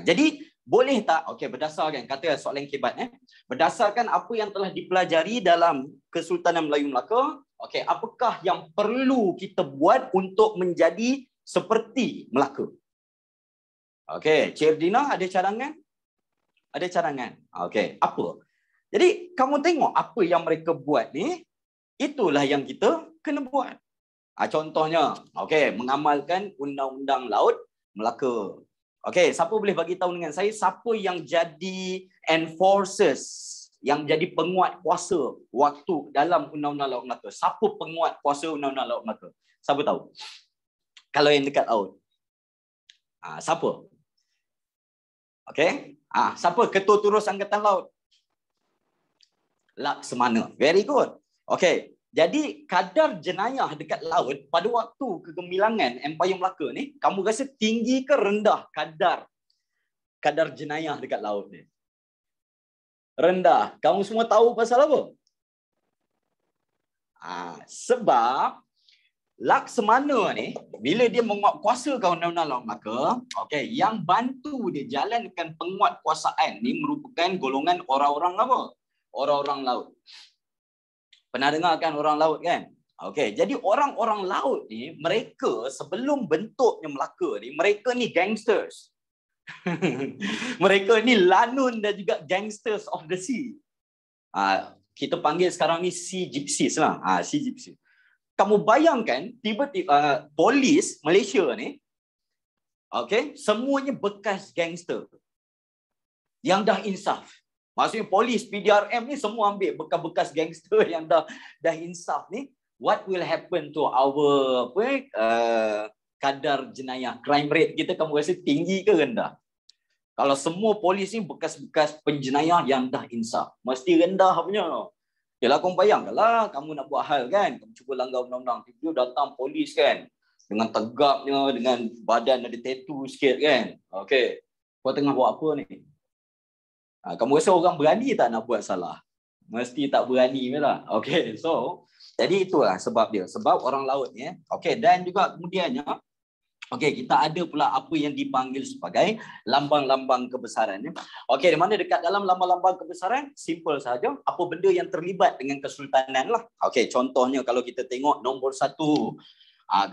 Jadi boleh tak? Okey, berdasarkan kata soalan kebat berdasarkan apa yang telah dipelajari dalam Kesultanan Melayu Melaka, okey, apakah yang perlu kita buat untuk menjadi seperti Melaka? Okey, Cik Erdina ada cadangan? Ada cadangan. Okey, apa? Jadi kamu tengok apa yang mereka buat ni, itulah yang kita kena buat. Contohnya, okey, mengamalkan Undang-Undang Laut Melaka. Okey, siapa boleh bagi tahu dengan saya siapa yang jadi enforcers, yang jadi penguat kuasa waktu dalam Undang-Undang Laut Melaka? Siapa penguat kuasa Undang-Undang Laut Melaka? Siapa tahu? Kalau yang dekat laut. Siapa? Okey. Siapa ketua terus Angkatan Laut? Laksamana. Very good. Okey. Jadi kadar jenayah dekat laut pada waktu kegemilangan Empayar Melaka ni, kamu rasa tinggi ke rendah kadar jenayah dekat laut ni? Rendah. Kamu semua tahu pasal apa? Sebab Laksamana ni bila dia menguatkuasakan Undang-Undang Laut Melaka, okey, yang bantu dia jalankan penguatkuasaan ni merupakan golongan orang-orang apa? Orang-orang laut. Pernah dengar kan orang laut kan? Okey, jadi orang-orang laut ni, mereka sebelum bentuknya Melaka ni, mereka ni gangsters. Mereka ni lanun dan juga gangsters of the sea. Kita panggil sekarang ni sea gypsies lah. Sea gypsies. Kamu bayangkan tiba-tiba polis Malaysia ni, okey, semuanya bekas gangster yang dah insaf. Maksudnya polis PDRM ni semua ambil bekas-bekas gangster yang dah insaf ni. What will happen to our kadar jenayah, crime rate kita, kamu rasa tinggi ke rendah? Kalau semua polis ni bekas-bekas penjenayah yang dah insaf, mesti rendah punya. Yalah, kau bayangkanlah kamu nak buat hal kan, kamu cuba langgar undang-undang, tiba-tiba datang polis kan, dengan tegapnya, dengan badan ada tattoo sikit kan. Okey, kau tengah buat apa ni? Kamu rasa orang berani tak nak buat salah? Mesti tak berani lah. Okey, so jadi itulah sebab dia, sebab orang laut ni. Okey, dan juga kemudiannya, okey, kita ada pula apa yang dipanggil sebagai lambang-lambang kebesaran. Okey, di mana dekat dalam lambang-lambang kebesaran, simple saja, apa benda yang terlibat dengan kesultanan lah. Okey, contohnya kalau kita tengok nombor 1,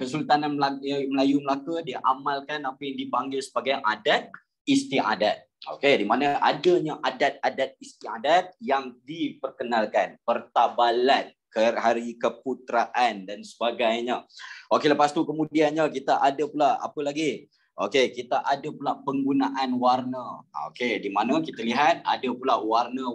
Kesultanan Melayu Melaka, dia amalkan apa yang dipanggil sebagai adat istiadat. Okey, di mana adanya adat-adat istiadat yang diperkenalkan, pertabalan, hari keputeraan dan sebagainya. Okey, lepas tu kemudiannya kita ada pula apa lagi? Okey, kita ada pula penggunaan warna. Okey, di mana kita lihat ada pula warna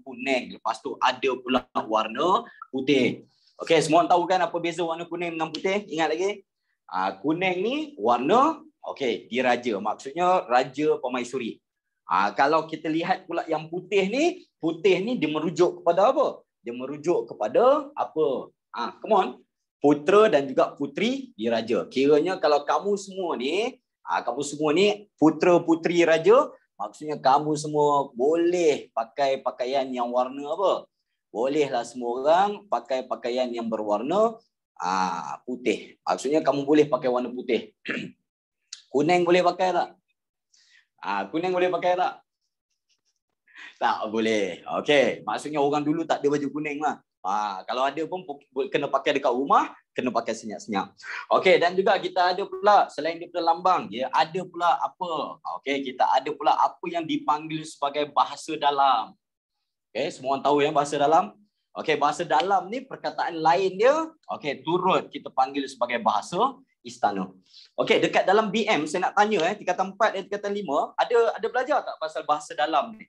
kuning, lepas tu ada pula warna putih. Okey, semua orang tahu kan apa beza warna kuning dengan putih? Ingat lagi? Kuning ni warna okey, diraja, maksudnya raja permaisuri. Kalau kita lihat pula yang putih ni dia merujuk kepada apa? Dia merujuk kepada apa? Come on. Putera dan juga puteri diraja. Kiranya kalau kamu semua ni putera puteri raja, Maksudnya kamu semua boleh pakai pakaian yang warna apa? Bolehlah semua orang pakai pakaian yang berwarna putih. Maksudnya kamu boleh pakai warna putih. Kuning boleh pakai tak? Kuning boleh pakai tak? Tak boleh. Okey, maksudnya orang dulu tak ada baju kuning lah. Kalau ada pun kena pakai dekat rumah, kena pakai senyap-senyap. Okey, dan juga kita ada pula selain daripada lambang, dia ada pula apa? Okey, kita ada pula apa yang dipanggil sebagai bahasa dalam. Okey, semua orang tahu yang bahasa dalam? Okey, bahasa dalam ni perkataan lain dia, okey, turut kita panggil sebagai bahasa istana. Okey, dekat dalam BM saya nak tanya tingkatan 4 dan tingkatan 5, ada belajar tak pasal bahasa dalam ni?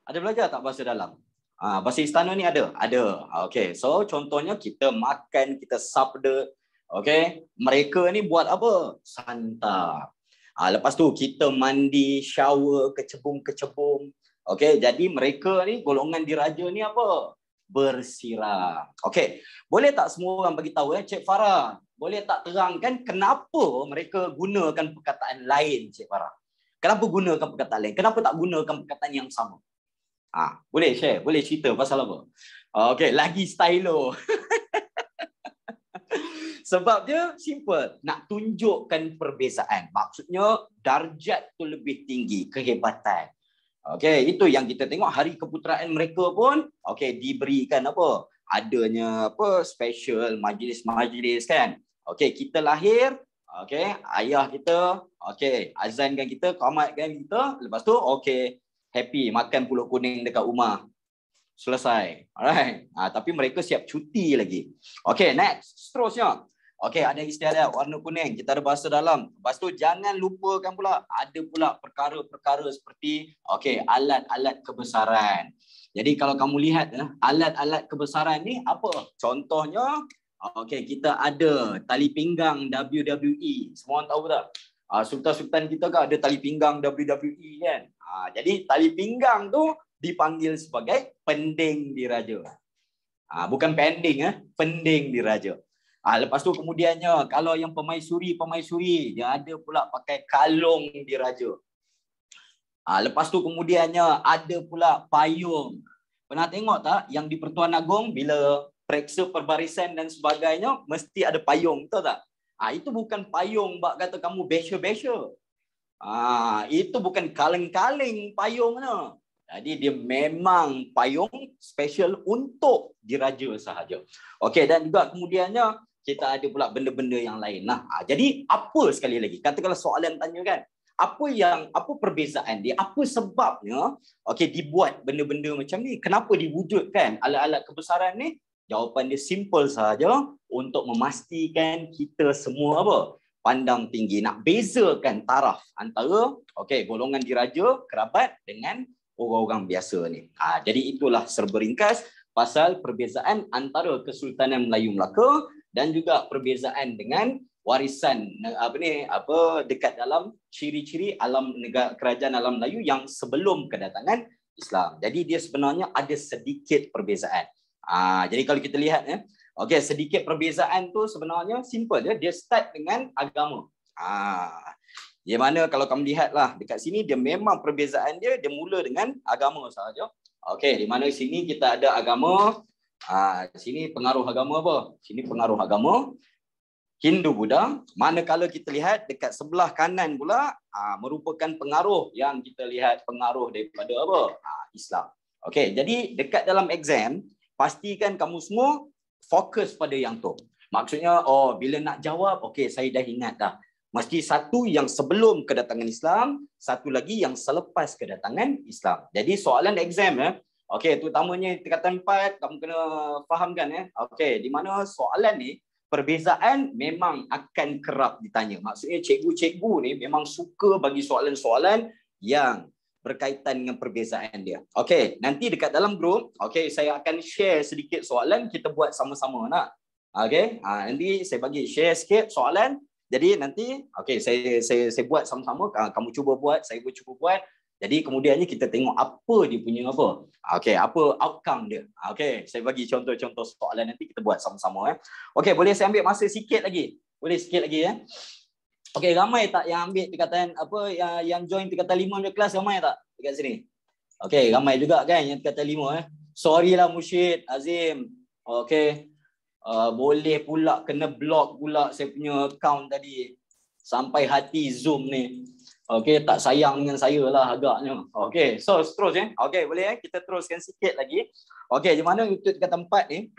Ada belajar tak bahasa dalam? Bahasa istana ni ada? Ada. Okey, so contohnya kita makan, kita sabda. Okey, mereka ni buat apa? Santap. Lepas tu kita mandi, shower, kecebum-kecebum. Okey, jadi mereka ni golongan diraja ni apa? Bersiram. Okey, boleh tak semua orang bagi tahu Cik Farah? Boleh tak terangkan kenapa mereka gunakan perkataan lain, Cik Farah? Kenapa gunakan perkataan lain? Kenapa tak gunakan perkataan yang sama? Boleh share, boleh cerita pasal apa? Okey, lagi stylo. Sebab dia simple, nak tunjukkan perbezaan. Maksudnya darjat tu lebih tinggi, kehebatan. Okey, itu yang kita tengok hari keputeraan mereka pun diberikan apa? Adanya apa? Special majlis-majlis kan. Okey, kita lahir, ayah kita azankan kita, qamatkan kita, lepas tu happy makan pulut kuning dekat rumah. Selesai. Alright. Tapi mereka siap cuti lagi. Okey, next. Seterusnya. Okey, ada istiadat warna kuning. Kita ada bahasa dalam. Lepas tu jangan lupakan pula ada pula perkara-perkara seperti alat-alat kebesaran. Jadi kalau kamu lihat alat-alat kebesaran ni apa? Contohnya kita ada tali pinggang WWE. Semua orang tahu tak? Sultan-sultan kita kan ada tali pinggang WWE kan. Jadi tali pinggang tu dipanggil sebagai pending diraja. Bukan pending pending diraja. Lepas tu kemudiannya kalau yang pemaisuri dia ada pula pakai kalung diraja. Lepas tu kemudiannya ada pula payung. Pernah tengok tak yang di Pertuan Agong bila periksa perbarisan dan sebagainya mesti ada payung, betul tak? Itu bukan payung bak kata kamu besya-besya. Itu bukan kaleng-kaleng payungnya. Jadi dia memang payung special untuk diraja sahaja. Okey, dan juga kemudiannya kita ada pula benda-benda yang lain. Jadi apa sekali lagi? Katakanlah soalan tanya kan, apa perbezaan dia? Apa sebabnya dibuat benda-benda macam ni? Kenapa diwujudkan alat-alat kebesaran ni? Jawapan dia simple sahaja, untuk memastikan kita semua apa? Pandang tinggi, nak bezakan taraf antara golongan diraja, kerabat dengan orang-orang biasa ni. Jadi itulah serba ringkas pasal perbezaan antara Kesultanan Melayu Melaka dan juga perbezaan dengan warisan dekat dalam ciri-ciri alam negara kerajaan alam Melayu yang sebelum kedatangan Islam. Jadi dia sebenarnya ada sedikit perbezaan. Jadi kalau kita lihat sedikit perbezaan tu sebenarnya simple dia start dengan agama. Di mana kalau kamu lihatlah dekat sini dia memang perbezaan dia mula dengan agama sahaja. Di mana sini kita ada agama, sini pengaruh agama apa? Sini pengaruh agama Hindu Buddha. Manakala kita lihat dekat sebelah kanan pula merupakan pengaruh yang kita lihat pengaruh daripada apa? Islam. Jadi dekat dalam exam pastikan kamu semua fokus pada yang tu. Maksudnya bila nak jawab saya dah ingat dah. Mesti satu yang sebelum kedatangan Islam, satu lagi yang selepas kedatangan Islam. Jadi soalan exam terutamanya tingkatan 4 kamu kena fahamkan di mana soalan ni perbezaan memang akan kerap ditanya. Maksudnya cikgu-cikgu ni memang suka bagi soalan-soalan yang berkaitan dengan perbezaan dia. Nanti dekat dalam grup saya akan share sedikit soalan, kita buat sama-sama nak. Nanti saya bagi share sikit soalan. Jadi nanti saya buat sama-sama, kamu cuba buat, saya pun cuba buat. Jadi kemudiannya kita tengok apa dia punya apa outcome dia. Saya bagi contoh-contoh soalan nanti kita buat sama-sama boleh saya ambil masa sikit lagi? Boleh sikit lagi Okey, ramai tak yang ambil tingkatan apa yang join tingkatan 5 punya kelas, ramai tak dekat sini? Okey, ramai juga kan yang tingkatan 5 Sorry lah Mushid, Azim. Okey. Boleh pula kena block pula saya punya account tadi. Sampai hati Zoom ni. Okey, tak sayang dengan saya lah agaknya. Okey, so terus Okey, boleh kita teruskan sikit lagi. Okey, di mana untuk tingkatan 4 ni?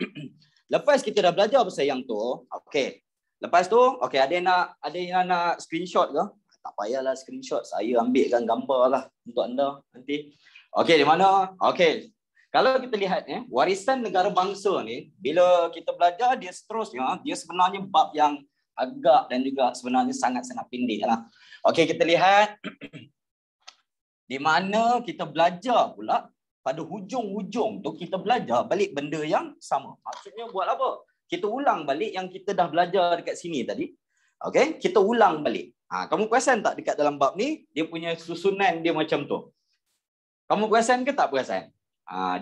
Lepas kita dah belajar pasal yang tu, okey. Lepas tu, okey, ada yang nak screenshot ke? Tak payahlah screenshot, saya ambilkan gambar lah untuk anda nanti. Okey, di mana? Okey. Kalau kita lihat warisan negara bangsa ni, bila kita belajar dia seterusnya, dia sebenarnya bab yang agak dan juga sebenarnya sangat-sangat pendek lah. Okey, kita lihat di mana kita belajar pula pada hujung-hujung tu kita belajar balik benda yang sama. Maksudnya buat apa? Kita ulang balik yang kita dah belajar dekat sini tadi. Okey, kita ulang balik. Kamu perasan tak dekat dalam bab ni dia punya susunan dia macam tu? Kamu perasan ke tak perasan?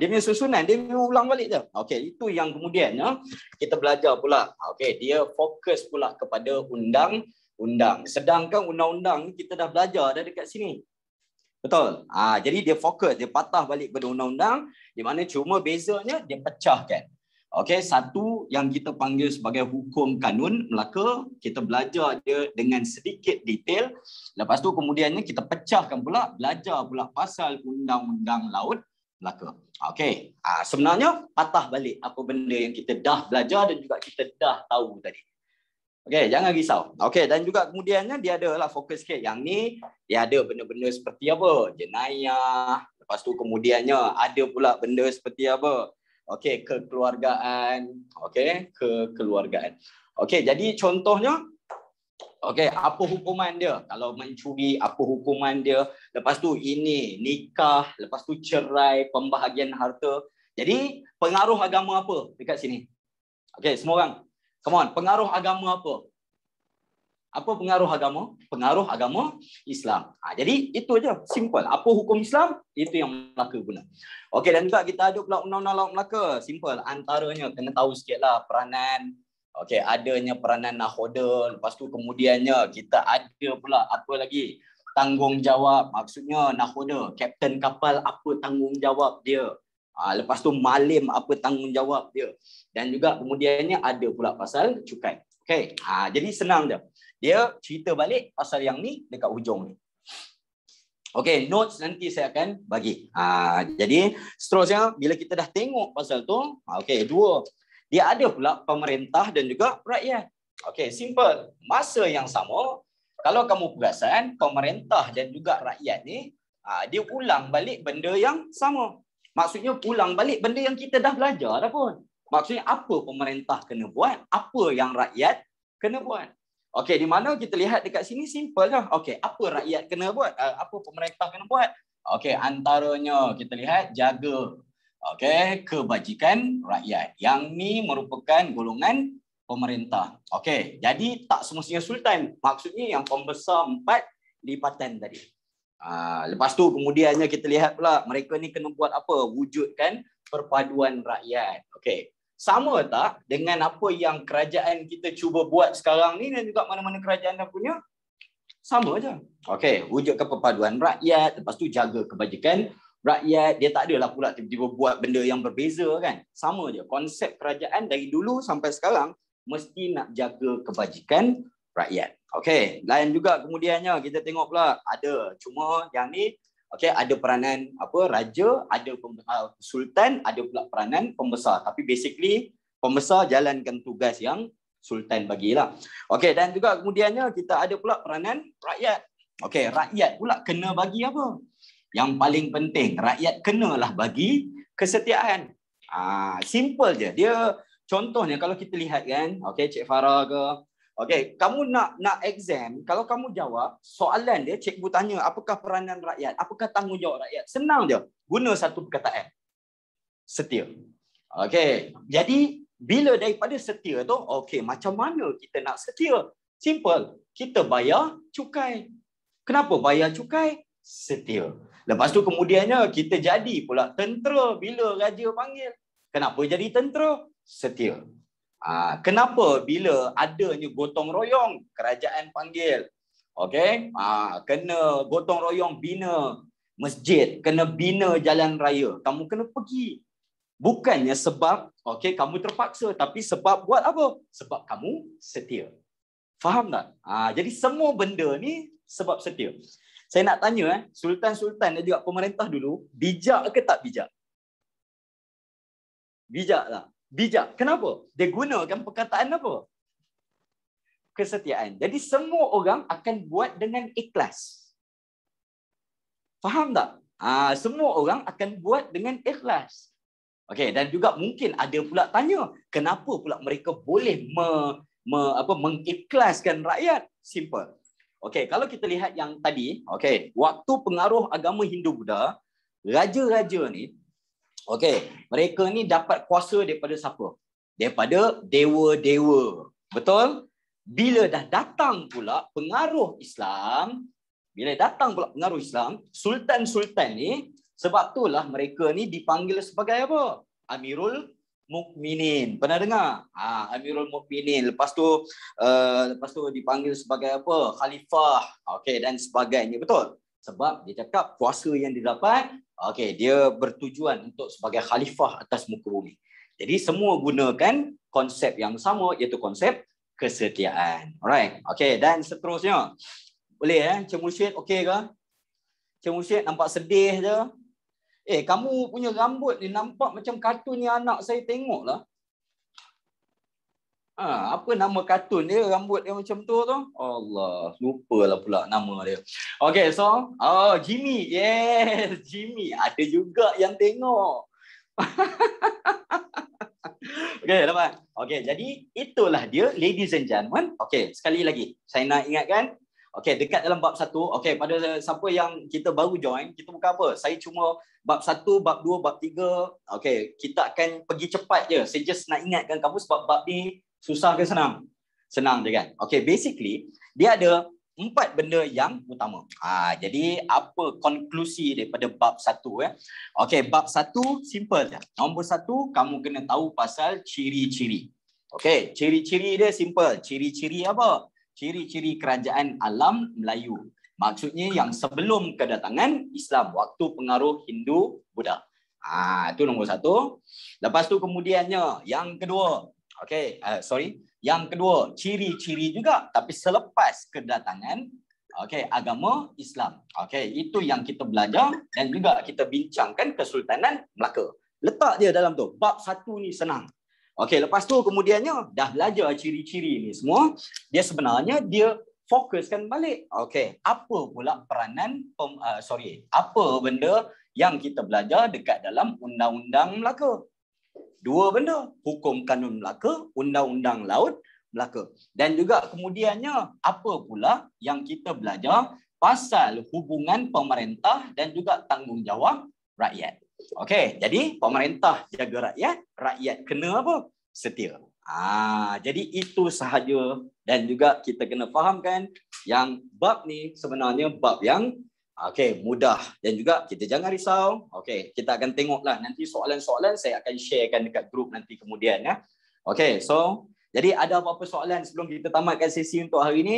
Dia punya susunan dia ulang balik je. Okey, itu yang kemudiannya kita belajar pula. Okey, dia fokus pula kepada undang-undang. Sedangkan undang-undang kita dah belajar dah dekat sini. Betul? Jadi dia fokus, dia patah balik pada undang-undang di mana cuma bezanya dia pecahkan. Okey, satu yang kita panggil sebagai hukum kanun Melaka, kita belajar dia dengan sedikit detail. Lepas tu kemudiannya kita pecahkan pula, belajar pula pasal undang-undang laut Melaka. Okey, sebenarnya patah balik apa benda yang kita dah belajar dan juga kita dah tahu tadi. Okey, jangan risau. Okey, dan juga kemudiannya dia adalah fokus sikit. Yang ni dia ada benda-benda seperti apa? Jenayah. Lepas tu kemudiannya ada pula benda seperti apa? Okey, kekeluargaan. Okey, kekeluargaan. Okey, jadi contohnya okey, apa hukuman dia? Kalau mencuri, apa hukuman dia? Lepas tu ini nikah, lepas tu cerai, pembahagian harta. Jadi pengaruh agama apa dekat sini? Okey, semua orang. Come on, pengaruh agama apa? Apa pengaruh agama? Pengaruh agama Islam. Jadi itu aja, simple. Apa hukum Islam? Itu yang Melaka guna. Okey, dan juga kita ada pula undang-undang laut Melaka. Simple. Antaranya kena tahu sikitlah peranan. Okey, adanya peranan nakhoda. Lepas tu kemudiannya kita ada pula apa lagi? Tanggungjawab. Maksudnya nakhoda, kapten kapal apa tanggungjawab dia? Lepas tu malim apa tanggungjawab dia? Dan juga kemudiannya ada pula pasal cukai. Okey, jadi senang je. Dia cerita balik pasal yang ni dekat hujung ni. Okey, notes nanti saya akan bagi. Jadi seterusnya bila kita dah tengok pasal tu, okey, dua. Dia ada pula pemerintah dan juga rakyat. Okey, simple. Masa yang sama, kalau kamu perasan, pemerintah dan juga rakyat ni, dia ulang balik benda yang sama. Maksudnya ulang balik benda yang kita dah belajar dah pun. Maksudnya apa pemerintah kena buat, apa yang rakyat kena buat. Okey, di mana kita lihat dekat sini simple lah. Okey, apa rakyat kena buat? Apa pemerintah kena buat? Okey, antaranya kita lihat jaga kebajikan rakyat. Yang ni merupakan golongan pemerintah. Okey, jadi tak semestinya sultan. Maksudnya yang pembesar 4 lipatan tadi. Lepas tu kemudiannya kita lihat pula mereka ni kena buat apa? Wujudkan perpaduan rakyat. Okey. Sama tak dengan apa yang kerajaan kita cuba buat sekarang ni dan juga mana-mana kerajaan dah punya? Sama je. Okey, wujudkan perpaduan rakyat, lepas tu jaga kebajikan rakyat. Dia tak adalah pula tiba-tiba buat benda yang berbeza kan. Sama je. Konsep kerajaan dari dulu sampai sekarang mesti nak jaga kebajikan rakyat. Okey, lain juga kemudiannya kita tengok pula ada cuma yang ni ada peranan raja, ada sultan, ada pula peranan pembesar. Tapi basically pembesar jalankan tugas yang sultan bagilah. Okey, dan juga kemudiannya kita ada pula peranan rakyat. Okey, rakyat pula kena bagi apa? Yang paling penting, rakyat kenalah bagi kesetiaan. Simple je. Dia contohnya kalau kita lihat kan, Cik Farah ke, kamu nak exam, kalau kamu jawab soalan dia, cikgu tanya apakah peranan rakyat, apakah tanggungjawab rakyat. Senang je, guna satu perkataan. Setia. Jadi bila daripada setia tu, macam mana kita nak setia? Simple, kita bayar cukai. Kenapa bayar cukai? Setia. Lepas tu kemudiannya kita jadi pula tentera bila raja panggil. Kenapa jadi tentera? Setia. Kenapa bila adanya gotong royong kerajaan panggil? Okey, kena gotong royong bina masjid, kena bina jalan raya. Kamu kena pergi. Bukannya sebab kamu terpaksa, tapi sebab buat apa? Sebab kamu setia. Faham tak? Jadi semua benda ni sebab setia. Saya nak tanya sultan-sultan dan juga pemerintah dulu, bijak ke tak bijak? Bijak tak? Bijak. Kenapa? Dia gunakan perkataan apa? Kesetiaan. Jadi semua orang akan buat dengan ikhlas. Faham tak? Semua orang akan buat dengan ikhlas. Okey, dan juga mungkin ada pula tanya, kenapa pula mereka boleh mengikhlaskan rakyat? Simple. Okey, kalau kita lihat yang tadi, waktu pengaruh agama Hindu-Buddha, raja-raja ni, mereka ni dapat kuasa daripada siapa? Daripada dewa-dewa. Betul? Bila dah datang pula pengaruh Islam, sultan-sultan ni, sebab itulah mereka ni dipanggil sebagai apa? Amirul Mukminin. Pernah dengar? Amirul Mukminin. Lepas tu dipanggil sebagai apa? Khalifah. Dan sebagainya. Betul? Sebab dia cakap kuasa yang didapat, dia bertujuan untuk sebagai khalifah atas muka bumi. Jadi semua gunakan konsep yang sama, iaitu konsep kesetiaan. Alright. Dan seterusnya. Boleh Encik Mursyid okey ke? Encik Mursyid nampak sedih je. Kamu punya rambut ni nampak macam kartun yang anak saya tengok lah. Apa nama kartun dia? Rambut dia macam tu tu? Allah, lupalah pula nama dia. So, Jimmy. Yes, Jimmy. Ada juga yang tengok. Dapat. Jadi itulah dia, ladies and gentlemen. Sekali lagi saya nak ingatkan, dekat dalam bab 1, pada siapa yang kita baru join, kita bukan apa, saya cuma bab 1, bab 2, bab 3, kita akan pergi cepat je. Saya just nak ingatkan kamu sebab bab ni susah ke senang? Senang je kan? Basically dia ada 4 benda yang utama. Jadi apa konklusi daripada bab 1 bab 1 simple je. Nombor 1, kamu kena tahu pasal ciri-ciri. Ciri-ciri dia simple. Ciri-ciri apa? Ciri-ciri kerajaan alam Melayu. Maksudnya yang sebelum kedatangan Islam, waktu pengaruh Hindu Buddha. Itu nombor 1. Lepas tu kemudiannya yang kedua, yang kedua, ciri-ciri juga tapi selepas kedatangan agama Islam. Itu yang kita belajar dan juga kita bincangkan Kesultanan Melaka. Letak dia dalam tu. Bab 1 ni senang. Lepas tu kemudiannya dah belajar ciri-ciri ni semua, dia sebenarnya dia fokuskan balik. Apa pula peranan apa benda yang kita belajar dekat dalam Undang-Undang Melaka? 2 benda, Hukum Kanun Melaka, Undang-Undang Laut Melaka. Dan juga kemudiannya apa pula yang kita belajar pasal hubungan pemerintah dan juga tanggungjawab rakyat. Jadi pemerintah jaga rakyat, rakyat kena apa? Setia. Jadi itu sahaja, dan juga kita kena fahamkan yang bab ni sebenarnya bab yang mudah, dan juga kita jangan risau. Kita akan tengoklah nanti soalan-soalan saya akan sharekan dekat grup nanti kemudian ya. So jadi ada apa-apa soalan sebelum kita tamatkan sesi untuk hari ini?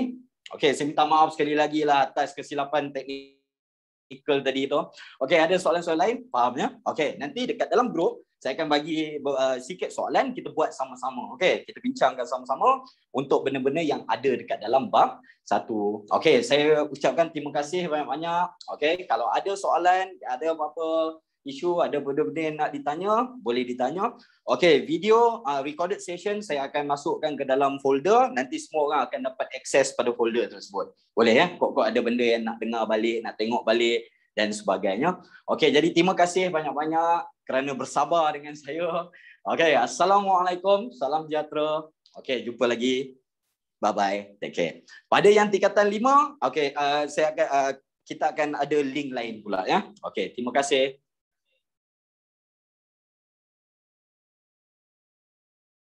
Saya minta maaf sekali lagi lah atas kesilapan teknikal tadi tu. Ada soalan-soalan lain? Faham ya? Nanti dekat dalam grup saya akan bagi sikit soalan, kita buat sama-sama. Kita bincangkan sama-sama untuk benda-benda yang ada dekat dalam bab 1. Saya ucapkan terima kasih banyak-banyak. Kalau ada soalan, ada apa-apa isu, ada benda-benda yang nak ditanya, boleh ditanya. Video recorded session saya akan masukkan ke dalam folder. Nanti semua orang akan dapat akses pada folder tersebut. Boleh ya? Kok ada benda yang nak dengar balik, nak tengok balik dan sebagainya. Jadi terima kasih banyak-banyak kerana bersabar dengan saya. Assalamualaikum, salam sejahtera. Jumpa lagi. Bye-bye. Take care. Pada yang tingkatan 5, kita akan ada link lain pula ya. Terima kasih.